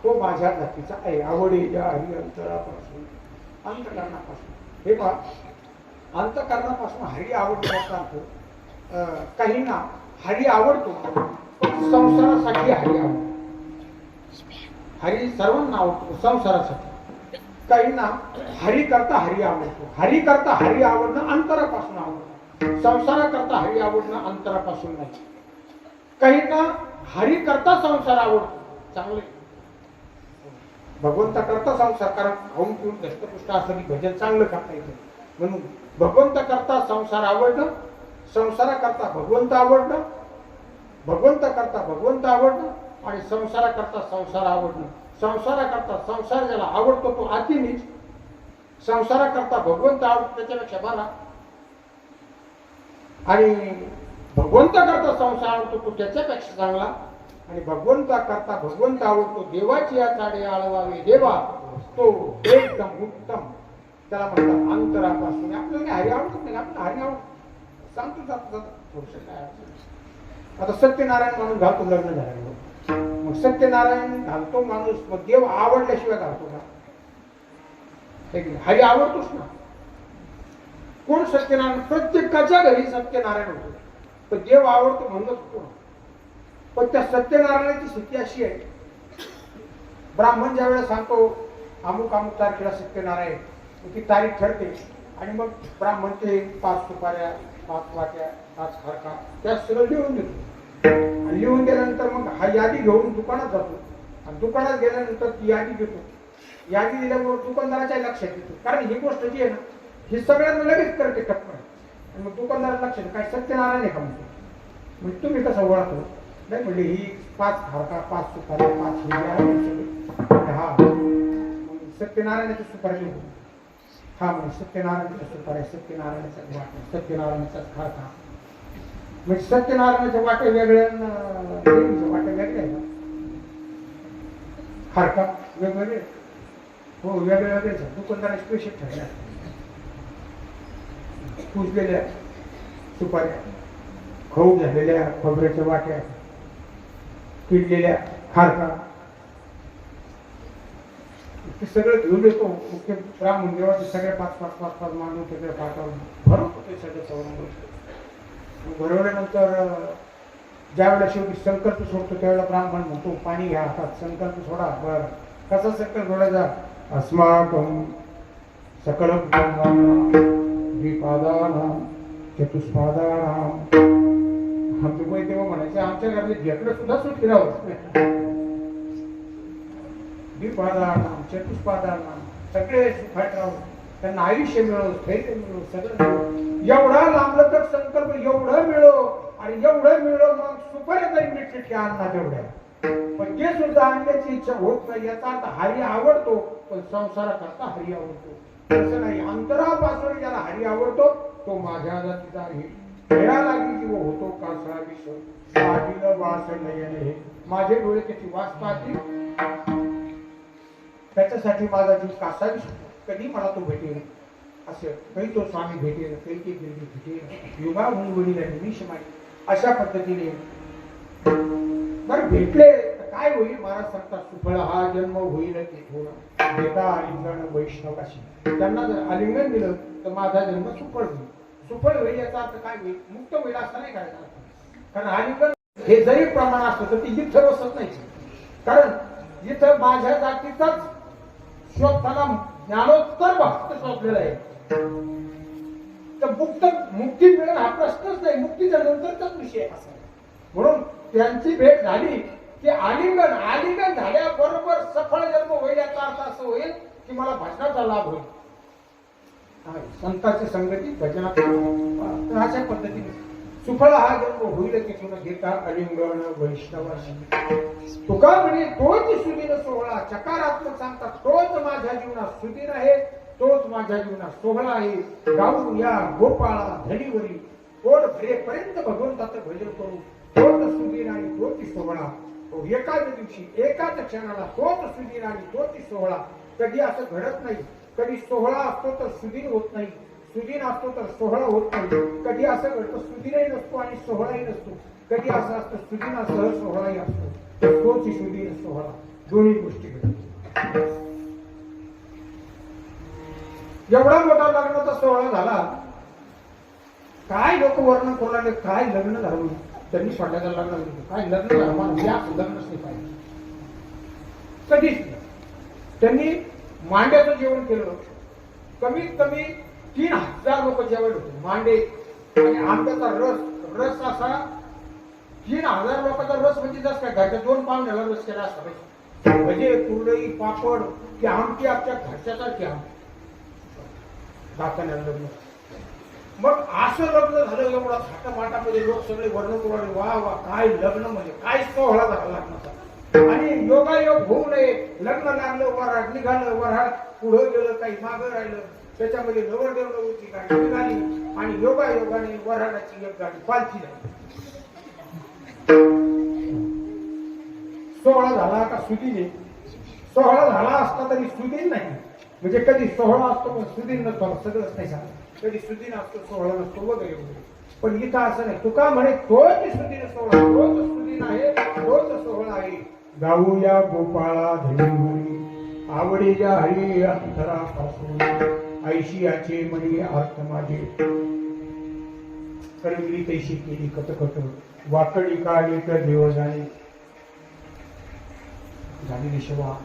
Speaker 2: तो माझ्या जातीचा आहे. आवडे ज्या हरी अंतरापासून अंतकरणापासून. हे पहा अंतकरणापासून हरी आवडतो. काही ना हरी आवडतो पण संसारासाठी हरी आवडतो. हरी सर्वांना आवडतो संसारासाठी. काही ना हरी करता हरी आवडतो. हरी करता हरी आवडणं अंतरापासून आवडतं. संसारा करता हरी आवडणं अंतरापासून नाही. काही ना हरी करता संसार आवडतो. चांगले भगवंता करता संसार कारण खाऊन पिऊन दष्टपुष्ट असलं की भजन चांगलं करता येतं. म्हणून भगवंत करता संसार आवडणं, संसारा करता भगवंत आवडणं, भगवंत करता भगवंत आवडणं आणि संसारा करता संसार आवडणं. संसारा करता संसार ज्याला आवडतो तो अतिनीच. संसारा करता भगवंत आवडतो त्याच्यापेक्षा बरा. आणि भगवंत करता संसार आवडतो तो त्याच्यापेक्षा चांगला. आणि भगवंता करता भगवंत आवडतो देवाची या चाडे आळवावे देवा तो एकदम उत्तम. त्याला म्हणतात अंतरापासून. आपल्याला हरी आवडत नाही. आपल्याला हरी आवडत सांगतो जात थोडस काय. आता सत्यनारायण माणूस घालतो लग्न झाल्यावर. मग सत्यनारायण घालतो माणूस मग देव आवडल्याशिवाय घालतो का? हरी आवडतोच ना. कोण सत्यनारायण? प्रत्येकाच्या घरी सत्यनारायण होतो पण देव आवडतो म्हणूनच कोण. पण त्या सत्यनारायणाची स्थिती अशी आहे ब्राह्मण ज्या वेळेला सांगतो अमुक अमुक तारखेला सत्यनारायण ती तारीख ठरते आणि मग ब्राह्मण ते 5 सुपाऱ्या 5 वाट्या 5 खारका त्या सगळं लिहून देतो आणि लिहून दिल्यानंतर मग हा यादी घेऊन दुकानात जातो आणि दुकानात गेल्यानंतर ती यादी घेतो. यादी दिल्यामुळे दुकानदाराच्या लक्षात येतो, कारण ही गोष्ट जी आहे ना ही सगळ्यांना लगेच करते टप्पा. आणि मग दुकानदाराला लक्षात येतं काय सत्यनारायण आहे का म्हणतो. म्हणजे तुम्ही कसं ओळखलं नाही म्हणजे ही 5 खारका 5 सुपाऱ्या 5 हिरव्या आहे. हा सत्यनारायणाची सुपारी लिहू. हा म्हणजे सत्यनारायणाच्या सुपाऱ्या सत्यनारायणाचा वाटा सत्यनारायणाचा खारका. म्हणजे सत्यनारायणाचे वाटे वेगळे देवीचे वाटे वेगळे आहे. खारका वेगवेगळे हो वेगळे वेगळेच दुकानदाराचे पैसे ठरले. पुजलेल्या सुपाऱ्या खाऊ झालेल्या खोबऱ्याच्या वाट्या किडलेल्या खारका ते सगळं घेऊन येतो. मुख्य ब्राह्मण देवाचे सगळे 5 मांडून सगळे पाठवून भरवतो ते सगळं चौरंग. भरवल्यानंतर ज्यावेळेला शेवटी संकल्प सोडतो त्यावेळेला ब्राह्मण म्हणतो पाणी घ्या हातात संकल्प सोडा. बरं कसा संकल्प सोडायचा. अस्माकं सकल द्विपादानां चतुष्पादानां. आमचे पै तेव्हा म्हणायचे आमच्या घरातले ढेकळं सुद्धा सुटली राहत. द्विपादानां चतुष्पादानां सगळे सुखात राहून त्यांना आयुष्य मिळो स्थैर्य मिळो सगळं मिळो. एवढा लांबलं तर संकल्प एवढं मिळो आणि एवढं मिळो मग सुपाऱ्या तरी मिळते आणणार तेवढ्या. पण ते सुद्धा आणण्याची इच्छा होत नाही. याचा अर्थ हरी आवडतो पण संसाराकरता हरी आवडतो तसं नाही. अंतरापासून ज्याला हरी आवडतो तो माझ्या जातीचा आहे. खेळा लागी जीव होतो कासळा विष पाटील वास नयन हे. माझे डोळे त्याची वास पाहतील त्याच्यासाठी माझा जीव कासा विष कधी मला तो भेटेल. असं काही तो स्वामी भेटेल काही ती देवी भेटेल युगा होऊन वडील निमिष माहिती अशा पद्धतीने बरं भेटले तर काय होईल. महाराज सांगतात सुफळ हा जन्म होईल ते थोडा देता आलिंगन वैष्णवाशी. त्यांना जर आलिंगन दिलं तर माझा जन्म सुफळ होईल. सुफळ होईल याचा अर्थ काय होईल मुक्त होईल असं नाही करायचा. कारण आलिंगन हे जरी प्रमाण असतं तर ती इथं बसत नाही. कारण इथं माझ्या जातीचाच शोधताना ज्ञानोत्तर भक्त शोधलेला आहे. तर मुक्ती मिळणं हा प्रश्नच नाही. मुक्तीच्या नंतरचाच विषय असा आहे. म्हणून त्यांची भेट झाली की आलिंगन झाल्याबरोबर सफळ जन्म होईल. याचा अर्थ असं होईल की मला भजनाचा लाभ होईल. संतांची संगती भजनात अशा पद्धतीने सुफळ हा जन्म होईल तिथून घेता अलिंगन वैष्णवाशी. तुका म्हणे तोच सुदीन सोहळा चकारात्मक सांगतात तोच माझ्या जीवनात सुदीन आहे तोच माझ्या जीवनात सोहळा आहे. गाऊ या गोपाळा धडीवरी पोट भरेपर्यंत भगवंताचं भजन करू. तोच सुदीन आणि तोच सोहळा. तो एकाच दिवशी एकाच क्षणाला तोच सुदीन आणि तोच सोहळा. कधी असं घडत नाही. कधी सोहळा असतो तर सुदीन होत नाही. सुदीन असतो तर सोहळा होत नाही. कधी असं घडतं सुदीनही नसतो आणि सोहळाही नसतो. कधी असं असतं सुदीनासह सोहळाही असतो. तोच सुदीन सोहळा दोन्ही गोष्टी घडतात. एवढा मोठा लग्नाचा सोहळा झाला. काय लोक वर्णन करू लागले काय लग्न झालं त्यांनी स्वतःच्या लग्न काय लग्न झालं या लग्नच नाही पाहिजे कधीच. त्यांनी मांड्याचं जेवण केलं. कमीत कमी 3000 लोक जेवण होते. मांडे आणि आंब्याचा रस असा 3000 लोकांचा रस म्हणजे जस काय घरच्या 2 पाहुण्याला रस केला असता पाहिजे. भजे कुरडई पापड की आमटी आपल्या घरच्यासारखी आमटी दाखवण्या लग्न. मग असं लग्न झालं एवढा थाटामाटामध्ये लोक सगळे वर्णन करू वा वा काय लग्न म्हणजे काय सोहळा झाला लग्नाचा. आणि योगायोग होऊ नये. लग्न लागलं वऱ्हाड निघालं वऱ्हाड पुढं गेलं काही मागं राहिलं त्याच्यामध्ये नवरदेव नवरीची गाडी निघाली आणि योगायोगाने वऱ्हाडाची एक गाडी पालखी झाली. सोहळा झाला का सुदीने. सोहळा झाला असता तरी सुदीन नाही. म्हणजे कधी सोहळा असतो पण सुदीन नसतो सगळंच नाही झालं. कधी सुदीन असतो सोहळा नसतो वगैरे वगैरे. पण इथं असं नाही. तुका म्हणे तोच सुदीन सोहळा तोच सुदीन आहे तोच सोहळा आहे. गाऊया गोपाळा धनी आवडीच्या हरी अंतरापासून ऐशियाचे म्हणे अर्थ माझे. करविली तैशी केली कटकट वाकडी काळी तर देव जाणे झालेली शिवा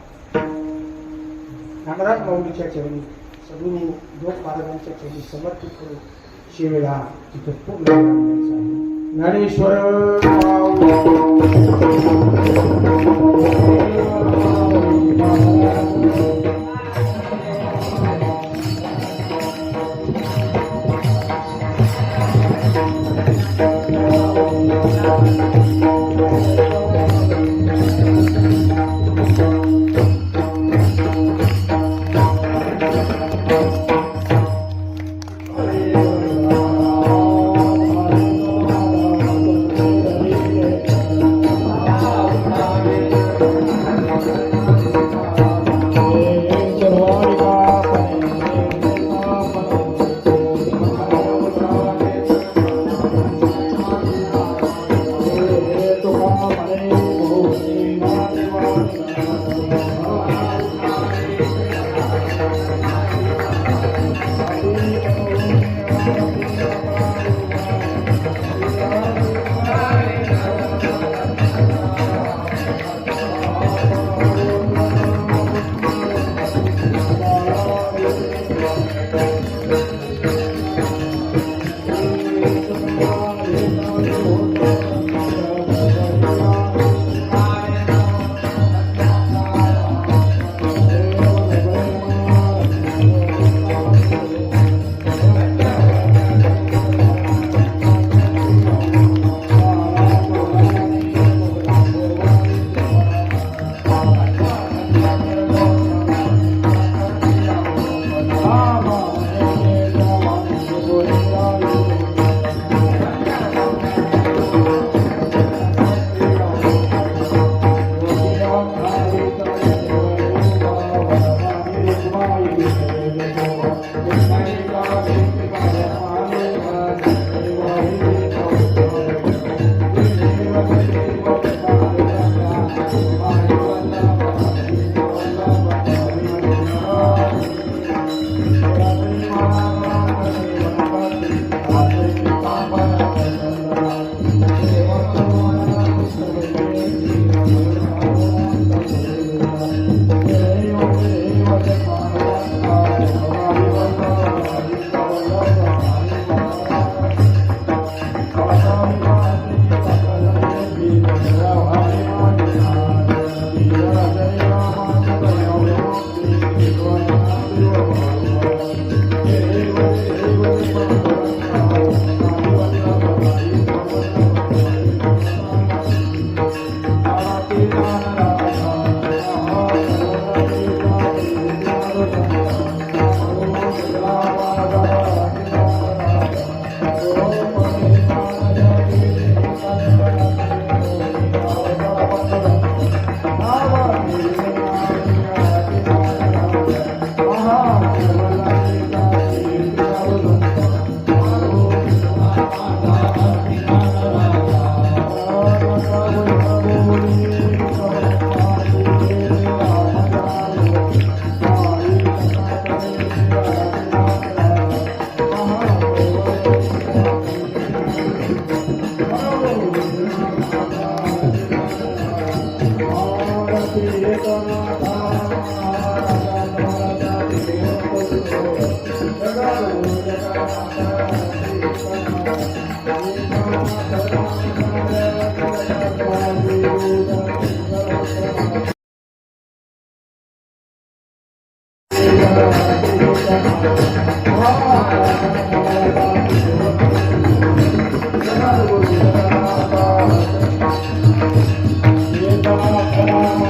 Speaker 2: नागराज माऊलीच्या चरणी सद्गुरू योग महाराजांच्या चरणी समर्पित करून शिवेला तिथे पूर्ण करायचं आहे. Dnyaneshwar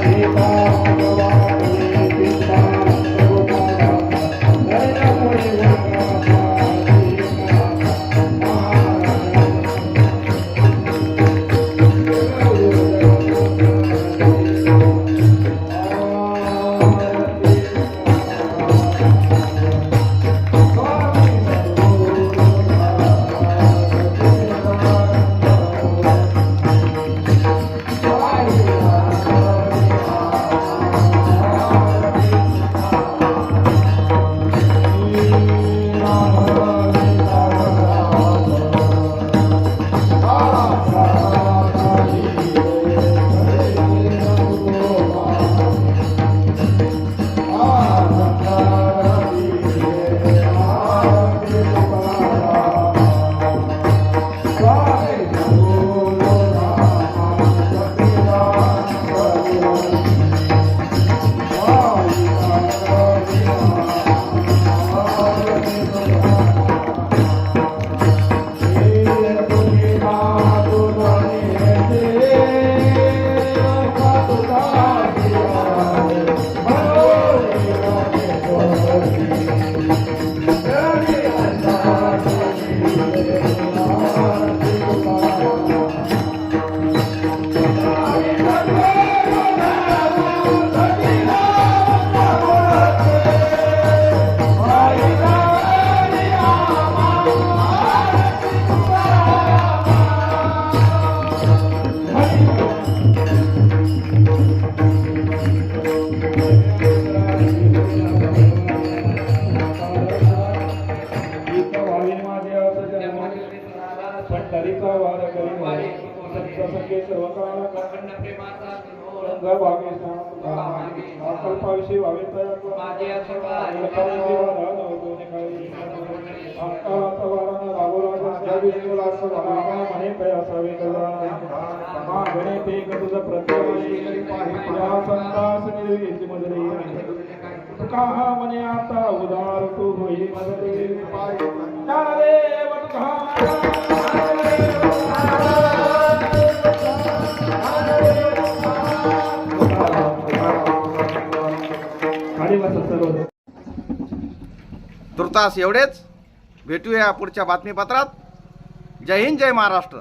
Speaker 3: Thank you. पंढरीचा वार करी सत्संगे सर्व काळ
Speaker 4: अखंड प्रेमाचा विनोद
Speaker 3: गंगा भागे कल्पाविषयी व्हावे तया
Speaker 4: माझे असकाय
Speaker 3: म्हणे काय असावे गणे ते तुझ संतास निर्वेची मजरी तुका हा म्हणे आता उदार तू होई मजरी ज्ञानदेव सर्व
Speaker 1: तुर्तास एवढेच. भेटूया पुढच्या बातमीपत्रात. जय हिंद, जय महाराष्ट्र.